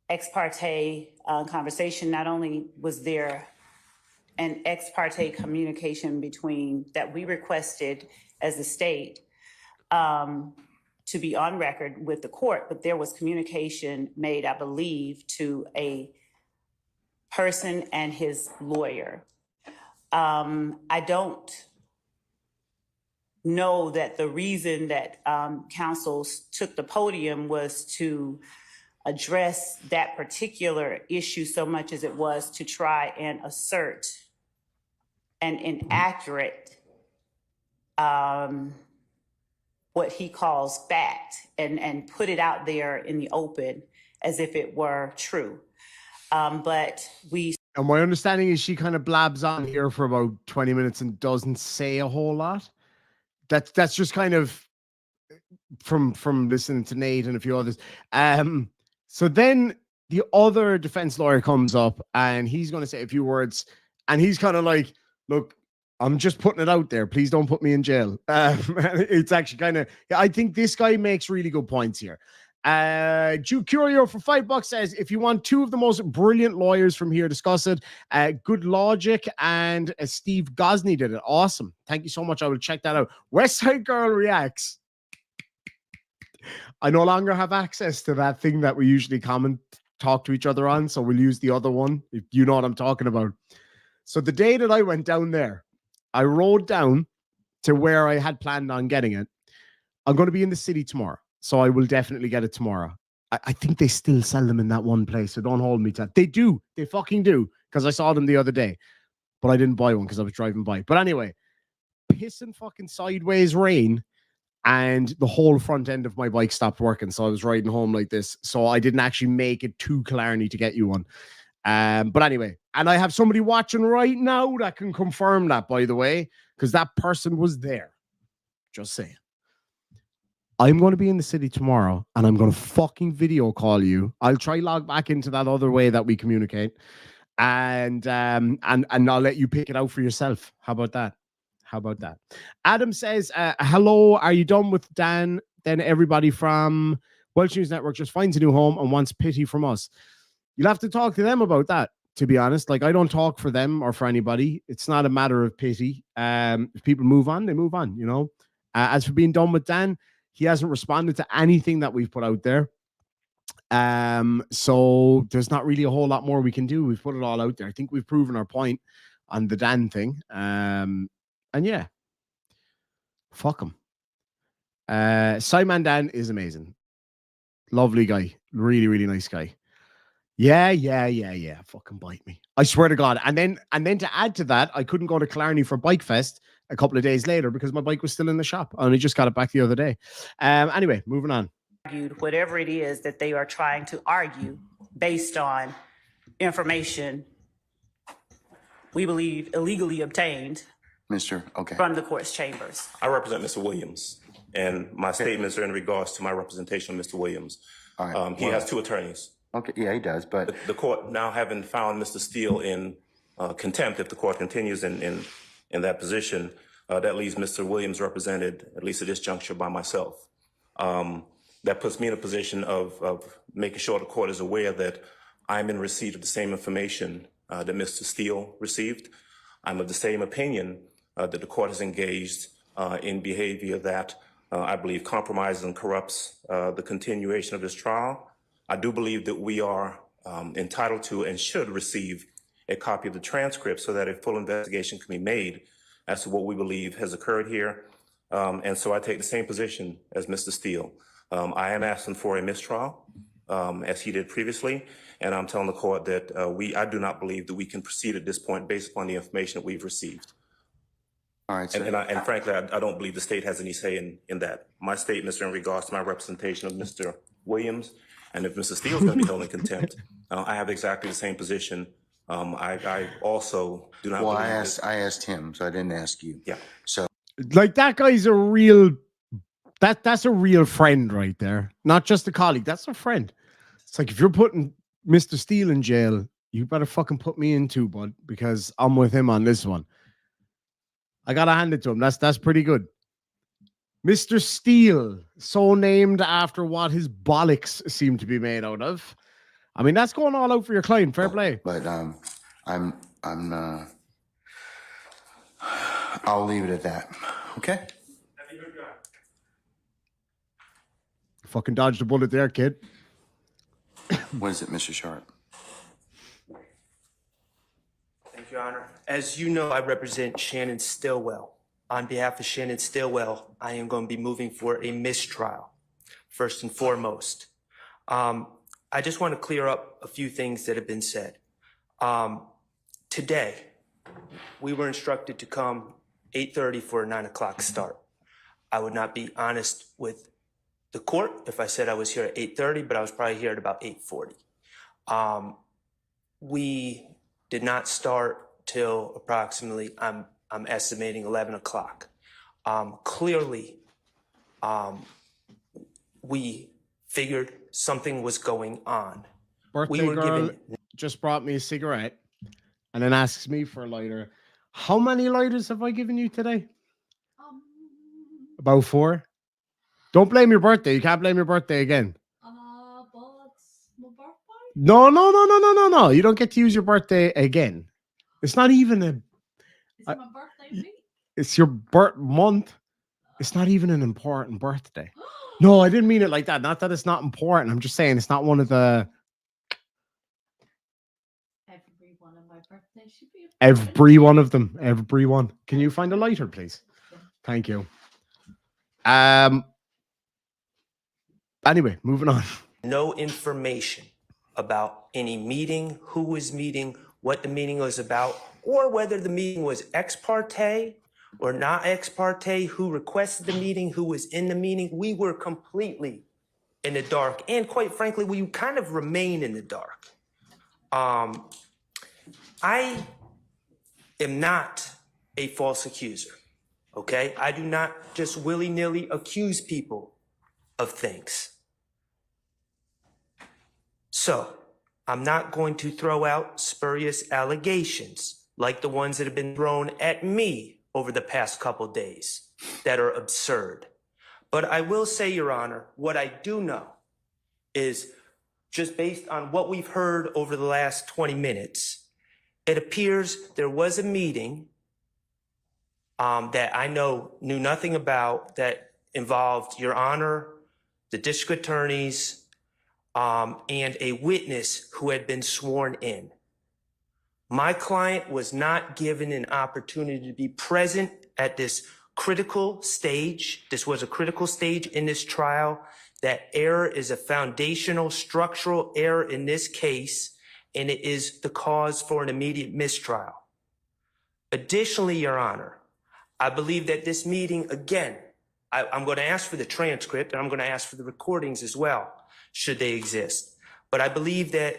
ex parte conversation. Not only was there an ex parte communication between that we requested as a state to be on record with the court, but there was communication made, I believe, to a person and his lawyer. I don't know that the reason that counsel took the podium was to address that particular issue so much as it was to try and assert an inaccurate what he calls fact and put it out there in the open as if it were true. But we... And my understanding is she kind of blabs on here for about 20 minutes and doesn't say a whole lot. That's just kind of from listening to Nate and a few others. So then the other defense lawyer comes up and he's going to say a few words, and he's kind of like, look, I'm just putting it out there. Please don't put me in jail. It's actually kind of, I think this guy makes really good points here. Jude Curio for $5 says, if you want two of the most brilliant lawyers from here, discuss it. Good Logic and Steve Gosney did it. Awesome. Thank you so much. I will check that out. West Side Girl reacts. I no longer have access to that thing that we usually talk to each other on, so we'll use the other one, if you know what I'm talking about. So the day that I went down there, I rode down to where I had planned on getting it. I'm going to be in the city tomorrow, so I will definitely get it tomorrow. I think they still sell them in that one place, so don't hold me to that. They do. They fucking do, because I saw them the other day, but I didn't buy one because I was driving by. But anyway, pissing fucking sideways rain, and the whole front end of my bike stopped working, so I was riding home like this. So I didn't actually make it to Killarney to get you one. But anyway, and I have somebody watching right now that can confirm that, by the way, because that person was there. Just saying. I'm going to be in the city tomorrow, and I'm going to fucking video call you. I'll try log back into that other way that we communicate, and I'll let you pick it out for yourself. How about that? How about that? Adam says, hello, are you done with Dan? Then everybody from Welsh News Network just finds a new home and wants pity from us. You'll have to talk to them about that, to be honest. Like, I don't talk for them or for anybody. It's not a matter of pity. If people move on, they move on, you know. As for being done with Dan, he hasn't responded to anything that we've put out there. So there's not really a whole lot more we can do. We've put it all out there. I think we've proven our point on the Dan thing. And yeah, fuck him. Simon Dan is amazing. Lovely guy. Really, really nice guy. Yeah. Fucking bite me. I swear to God. And then to add to that, I couldn't go to Killarney for Bike Fest a couple of days later because my bike was still in the shop. I only just got it back the other day. Anyway, moving on. Whatever it is that they are trying to argue based on information we believe illegally obtained Okay. from the court's chambers. I represent Mr. Williams, and my statements are in regards to my representation of Mr. Williams. All right. He has two attorneys. Okay, yeah, he does, but The court, now having found Mr. Steele in contempt, if the court continues in that position, that leaves Mr. Williams represented, at least at this juncture, by myself. That puts me in a position of making sure the court is aware that I'm in receipt of the same information that Mr. Steele received. I'm of the same opinion that the court has engaged in behavior that I believe compromises and corrupts the continuation of this trial. I do believe that we are entitled to and should receive a copy of the transcript so that a full investigation can be made as to what we believe has occurred here. And so I take the same position as Mr. Steele. I am asking for a mistrial, as he did previously, and I'm telling the court that I do not believe that we can proceed at this point based upon the information that we've received. all right, so And frankly, I don't believe the state has any say in that. My statements are in regards to my representation of Mr. Williams, and if Mr. Steele's going to be held in contempt, I have exactly the same position. I also do not well, believe I asked him, so I didn't ask you. Yeah. So Like that guy's a real that's a real friend right there. Not just a colleague, that's a friend. It's like if you're putting Mr. Steele in jail, you better fucking put me in too, bud, because I'm with him on this one. I gotta hand it to him. That's pretty good. Mr. Steele, so named after what his bollocks seem to be made out of. I mean, that's going all out for your client. Fair play. but I'll leave it at that. Okay. Fucking dodged a bullet there, kid. What is it, Mr. Sharp? Thank you, Your Honor. As you know, I represent Shannon Stillwell. On behalf of Shannon Stillwell, I am going to be moving for a mistrial, first and foremost. I just want to clear up a few things that have been said. Today, we were instructed to come 8:30 for a 9 o'clock start. I would not be honest with the court if I said I was here at 8:30, but I was probably here at about 8:40. We did not start till approximately, I'm estimating 11 o'clock. Clearly, we figured something was going on. Birthday were girl given- just brought me a cigarette and then asks me for a lighter. How many lighters have I given you today? About 4. Don't blame your birthday. You can't blame your birthday again. But my birthday? No. You don't get to use your birthday again. It's not even a. Is it my birthday week? It's your birth month. It's not even an important birthday. No, I didn't mean it like that. Not that it's not important. I'm just saying it's not one of the. Every one of my birthdays should be. Every one of them. Every one. Can you find a lighter, please? Thank you. Anyway, moving on. No information about any meeting, who was meeting, what the meeting was about, or whether the meeting was ex parte or not ex parte, who requested the meeting, who was in the meeting. We were completely in the dark. And quite frankly, we kind of remain in the dark. I am not a false accuser, okay? I do not just willy-nilly accuse people of things. So, I'm not going to throw out spurious allegations like the ones that have been thrown at me over the past couple days that are absurd. But I will say, Your Honor, what I do know is just based on what we've heard over the last 20 minutes, it appears there was a meeting that I knew nothing about that involved Your Honor, the district attorneys, and a witness who had been sworn in. My client was not given an opportunity to be present at this critical stage. This was a critical stage in this trial. That error is a foundational structural error in this case, and it is the cause for an immediate mistrial. Additionally, Your Honor, I believe that this meeting, again, I'm going to ask for the transcript and I'm going to ask for the recordings as well, should they exist. But I believe that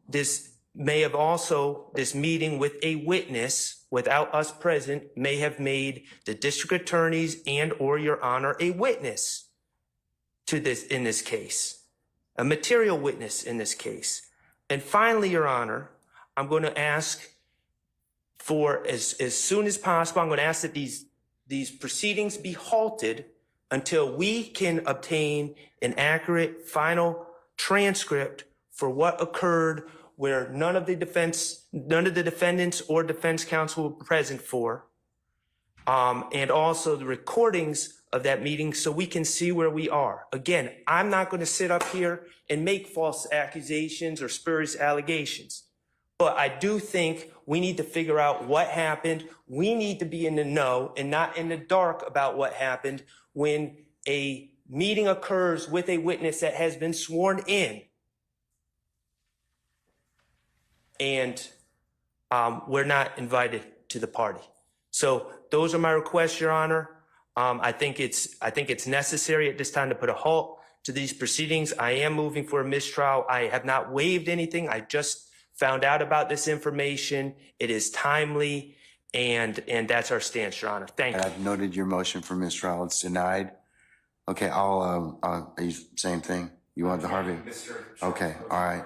this may have also, this meeting with a witness without us present may have made the district attorneys and or your honor a witness to this in this case, a material witness in this case. And finally, your honor, I'm going to ask for as soon as possible, I'm going to ask that these proceedings be halted until we can obtain an accurate final transcript for what occurred where none of the defendants or defense counsel were present for, and also the recordings of that meeting so we can see where we are. Again, I'm not going to sit up here and make false accusations or spurious allegations, but I do think we need to figure out what happened. We need to be in the know and not in the dark about what happened when a meeting occurs with a witness that has been sworn in. And we're not invited to the party. So those are my requests, Your Honor. I think it's necessary at this time to put a halt to these proceedings. I am moving for a mistrial. I have not waived anything. I just found out about this information. It is timely, and that's our stance, Your Honor. Thank you. I've noted your motion for mistrial. It's denied. Okay, are you same thing? You want the Harvey? Okay, all right.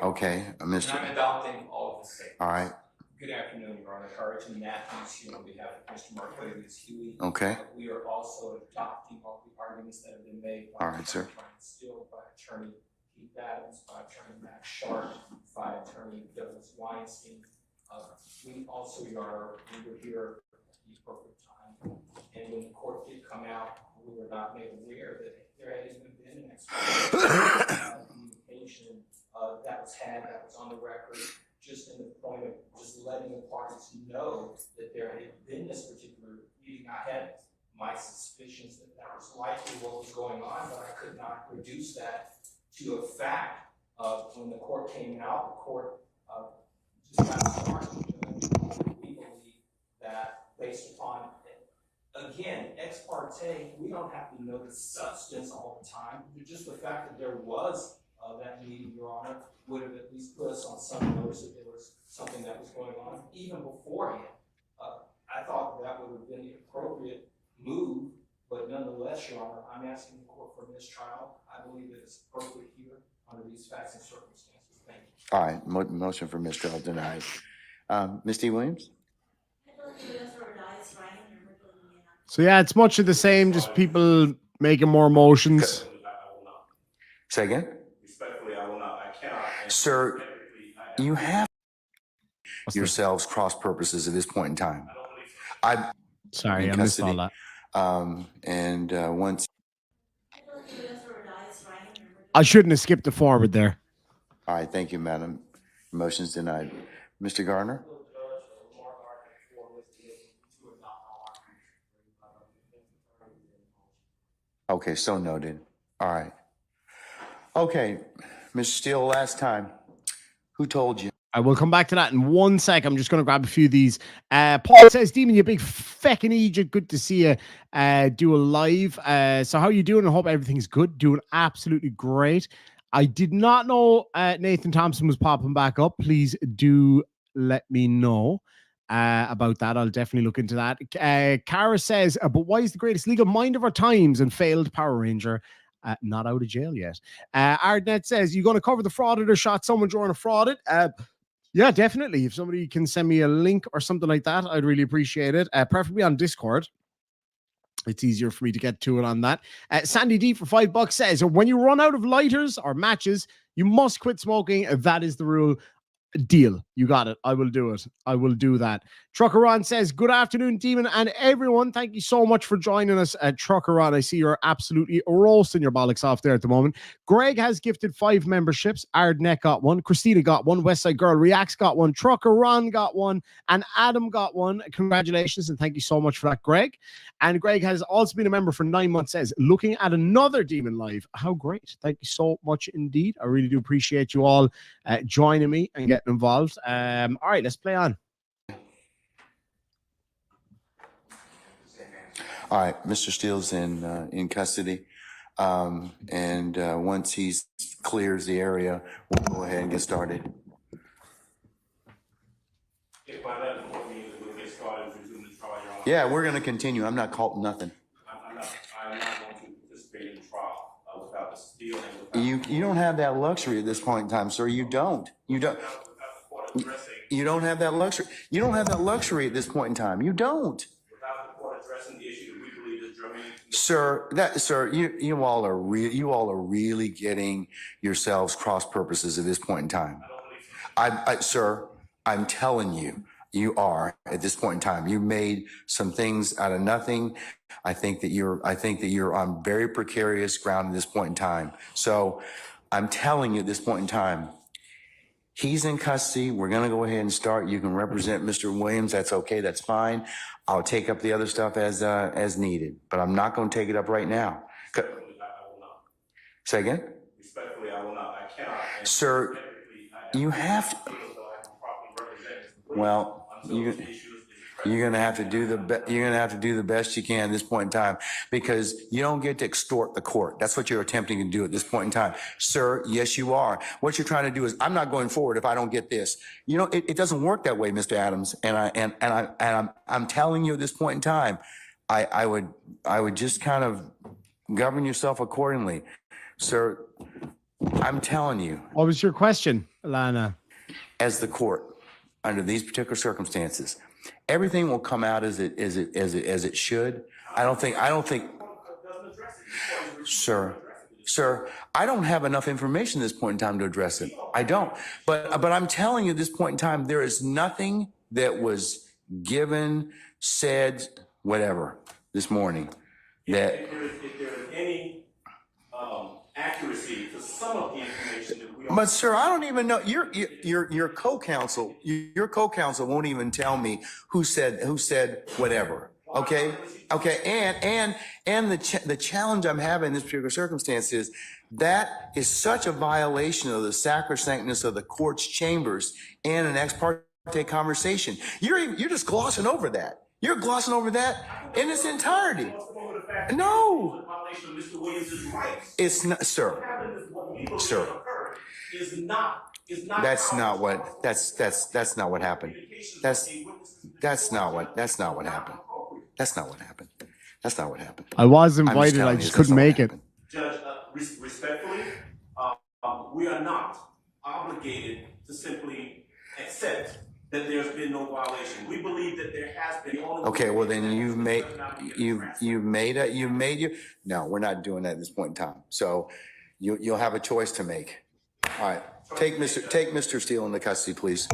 Okay, Mr. I'm adopting all of the statements. All right. Good afternoon, Your Honor. Carlton Matthews here on behalf of Mr. Mark Huey. Okay. We are also adopting all the arguments that have been made All right, sir. Steele, by Attorney Keith Adams, by Attorney Max Sharp, by Attorney Douglas Weinstein. We also, Your Honor, we were here at the appropriate time, and when the court did come out, we were not made aware that there had even been an communication that was had, that was on the record, just in the point of just letting the parties know that there had been this particular meeting. I had my suspicions that that was likely what was going on, but I could not reduce that to a fact. When the court came out, the court just got started. We believe that based upon, again, ex parte, we don't have to know the substance all the time. Just the fact that there was that meeting, Your Honor, would have at least put us on some notice that there was something that was going on, even beforehand. I thought that would have been the appropriate move, but nonetheless, Your Honor, I'm asking the court for mistrial. I believe that it's appropriate here under these facts and circumstances. Thank you. All right, motion for mistrial denied. Ms. D. Williams? So yeah, it's much of the same, just people making more motions. Say again? Respectfully, I will not. I cannot. Sir, you have yourselves cross purposes at this point in time. Sorry, I missed all that. Once I shouldn't have skipped it forward there. all right, thank you, madam. Motion's denied. Mr. Gardner? Okay, so noted. All right. Okay, Mr. Steele, last time, who told you? I will come back to that in 1 sec. I'm just going to grab a few of these. Paul says, Demon, you big feckin' Egypt. Good to see you do a live. So how you doing? I hope everything's good. Doing absolutely great. I did not know Nathan Thompson was popping back up. Please do let me know about that. I'll definitely look into that. Kara says, but why is the greatest legal mind of our times and failed Power Ranger not out of jail yet? Ardnet says, you going to cover the frauded or shot someone during a frauded? Yeah, definitely. If somebody can send me a link or something like that, I'd really appreciate it. Preferably on Discord. It's easier for me to get to it on that. Sandy D for $5 says, when you run out of lighters or matches, you must quit smoking. That is the rule. Deal. You got it. I will do it. I will do that. Trucker Ron says, good afternoon, Demon and everyone. Thank you so much for joining us at Trucker Ron. I see you're absolutely roasting your bollocks off there at the moment. Greg has gifted 5 memberships. Ardnet got 1. Christina got 1. Westside Girl Reacts got 1. Trucker Ron got 1. And Adam got 1. Congratulations and thank you so much for that, Greg. And Greg has also been a member for 9 months. Says, looking at another Demon live. How great. Thank you so much indeed. I really do appreciate you all joining me and getting involved. All right, let's play on. All right, Mr. Steele's in custody. Once he clears the area, we'll go ahead and get started. If by that point means we'll get started and resumed the trial, Your Honor. Yeah, we're going to continue. I'm not caught nothing. I'm not going to participate in the trial without the Steele and without You don't have that luxury at this point in time, sir. You don't. You don't. without the court addressing You don't have that luxury. You don't have that luxury at this point in time. You don't. without the court addressing the issue that we believe is germane. Sir, you all are really getting yourselves cross purposes at this point in time. Sir, I'm telling you, you are at this point in time. You made some things out of nothing. I think that you're on very precarious ground at this point in time. So I'm telling you at this point in time, he's in custody. We're going to go ahead and start. You can represent Mr. Williams. That's okay. That's fine. I'll take up the other stuff as needed, but I'm not going to take it up right now. Respectfully, I will not. Say again? Respectfully, I will not. I cannot. And Sir, you have to. feel as though I can properly represent Mr. Williams Well, until you, this issue is you're going to have to do the best you can at this point in time, because you don't get to extort the court. That's what you're attempting to do at this point in time. Sir, yes, you are. What you're trying to do is, I'm not going forward if I don't get this. You know, it doesn't work that way, Mr. Adams. And I'm telling you at this point in time, I would just kind of govern yourself accordingly. Sir, I'm telling you. What was your question, Lana? As the court, under these particular circumstances, everything will come out as it should. I don't think, sir, I don't have enough information at this point in time to address it. I don't. But I'm telling you at this point in time, there is nothing that was given, said, whatever, this morning that. If there is any accuracy to some of the information that we are. But sir, I don't even know. Your co-counsel, your co-counsel won't even tell me who said whatever. Okay. And the challenge I'm having in this particular circumstance is that is such a violation of the sacrosanctness of the court's chambers and an ex parte conversation. You're just glossing over that. You're glossing over that in its entirety. No, it's not, sir. Sir, that's not what happened. That's not what happened. That's not what happened. That's not what happened. I was invited. telling I you, just that's couldn't not what make it. happened. Judge, respectfully, we are not obligated to simply accept that there's been no violation. We believe that there has been. Okay, well then no, we're not doing that at this point in time. So you'll have a choice to make. All right, take Mr. Steele into custody, please.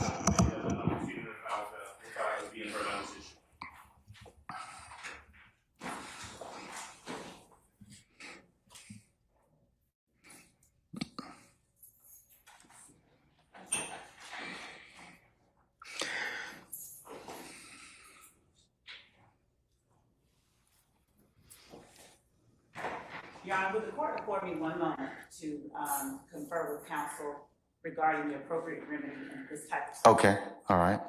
Your Honor, would the court afford me one moment to confer with counsel regarding the appropriate remedy in this type of Okay, all right.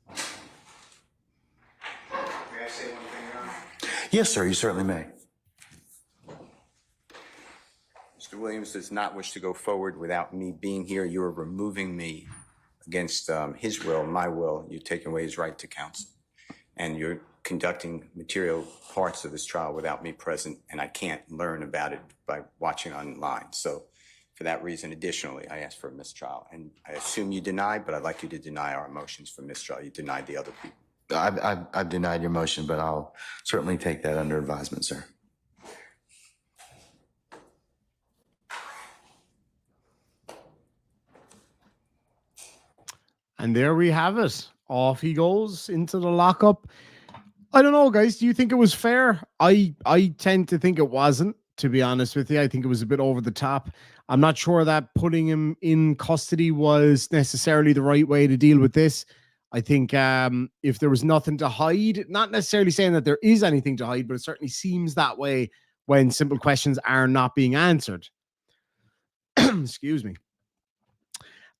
May I say one thing, Your Honor? Yes, sir, you certainly may. Mr. Williams does not wish to go forward without me being here. You are removing me against his will, my will. You're taking away his right to counsel. And you're conducting material parts of this trial without me present, and I can't learn about it by watching online. So for that reason, additionally, I asked for a mistrial. And I assume you deny, but I'd like you to deny our motions for mistrial. You denied the other people. I've denied your motion, but I'll certainly take that under advisement, sir. And there we have it. Off he goes into the lockup. I don't know, guys. Do you think it was fair? I tend to think it wasn't, to be honest with you. I think it was a bit over the top. I'm not sure that putting him in custody was necessarily the right way to deal with this. I think if there was nothing to hide, not necessarily saying that there is anything to hide, but it certainly seems that way when simple questions are not being answered. Excuse me.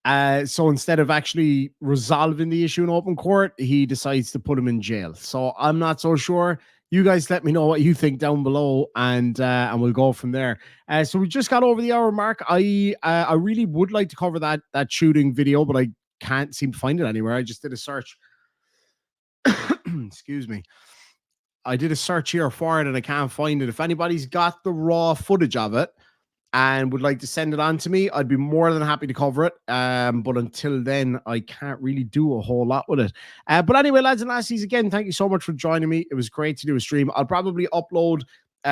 So instead of actually resolving the issue in open court, he decides to put him in jail. So I'm not so sure. you guys let me know what you think down below, and we'll go from there. So we just got over the hour mark. I really would like to cover that shooting video, but I can't seem to find it anywhere. I just did a search. Excuse me. I did a search here for it and I can't find it. If anybody's got the raw footage of it and would like to send it on to me, I'd be more than happy to cover it. But until then, I can't really do a whole lot with it. But anyway, lads and lassies, again, thank you so much for joining me. It was great to do a stream. I'll probably upload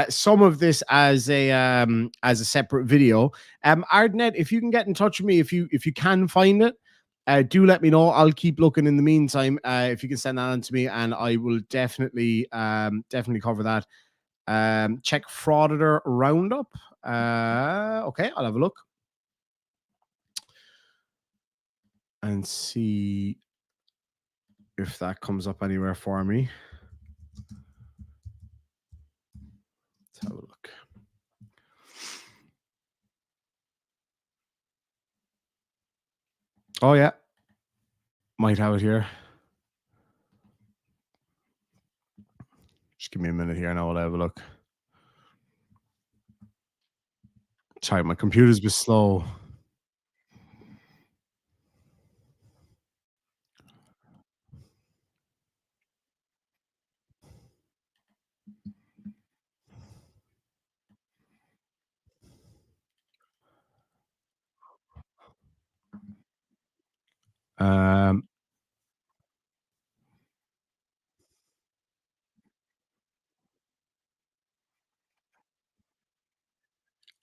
some of this as a separate video. Ardnet, if you can get in touch with me, if you can find it, do let me know. I'll keep looking in the meantime. If you can send that on to me, and I will definitely cover that. Check frauditor roundup. Okay, I'll have a look and see if that comes up anywhere for me. Let's have a look. Oh yeah, might have it here. Just give me a minute here and I'll have a look. Sorry, my computer's been slow.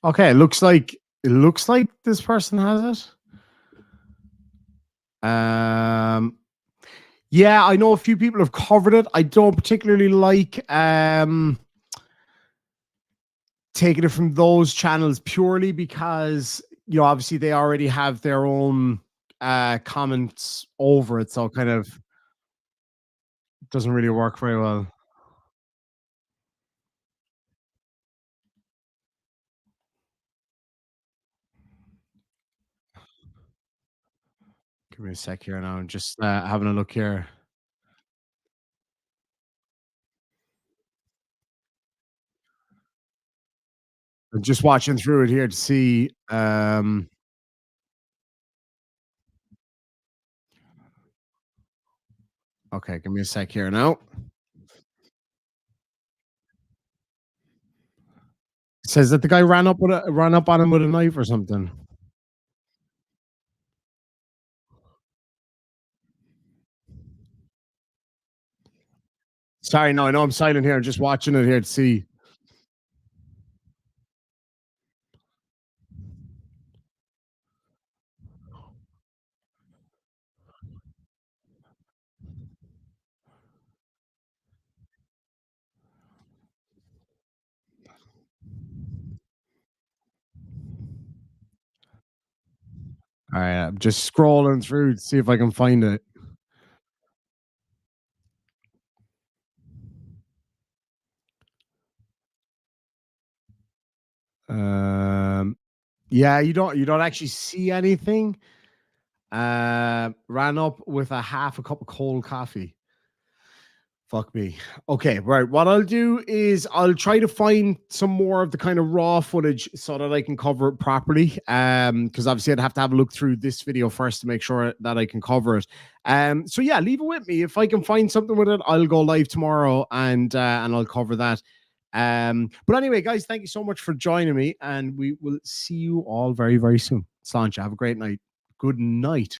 Okay, it looks like this person has it. Yeah, I know a few people have covered it. I don't particularly like taking it from those channels purely because, you know, obviously they already have their own comments over it, so kind of doesn't really work very well. Give me a sec here now. I'm just having a look here. I'm just watching through it here to see. Okay, give me a sec here now. It says that the guy ran up on him with a knife or something. Sorry, no, I know I'm silent here. I'm just watching it here to see. All right, I'm just scrolling through to see if I can find it. Yeah, you don't actually see anything. Ran up with a half a cup of cold coffee. Fuck me. Okay, right. What I'll do is I'll try to find some more of the kind of raw footage so that I can cover it properly. Because obviously I'd have to have a look through this video first to make sure that I can cover it. So yeah, leave it with me. If I can find something with it, I'll go live tomorrow and I'll cover that. But anyway, guys, thank you so much for joining me, and we will see you all very, very soon. Sláinte, have a great night. Good night.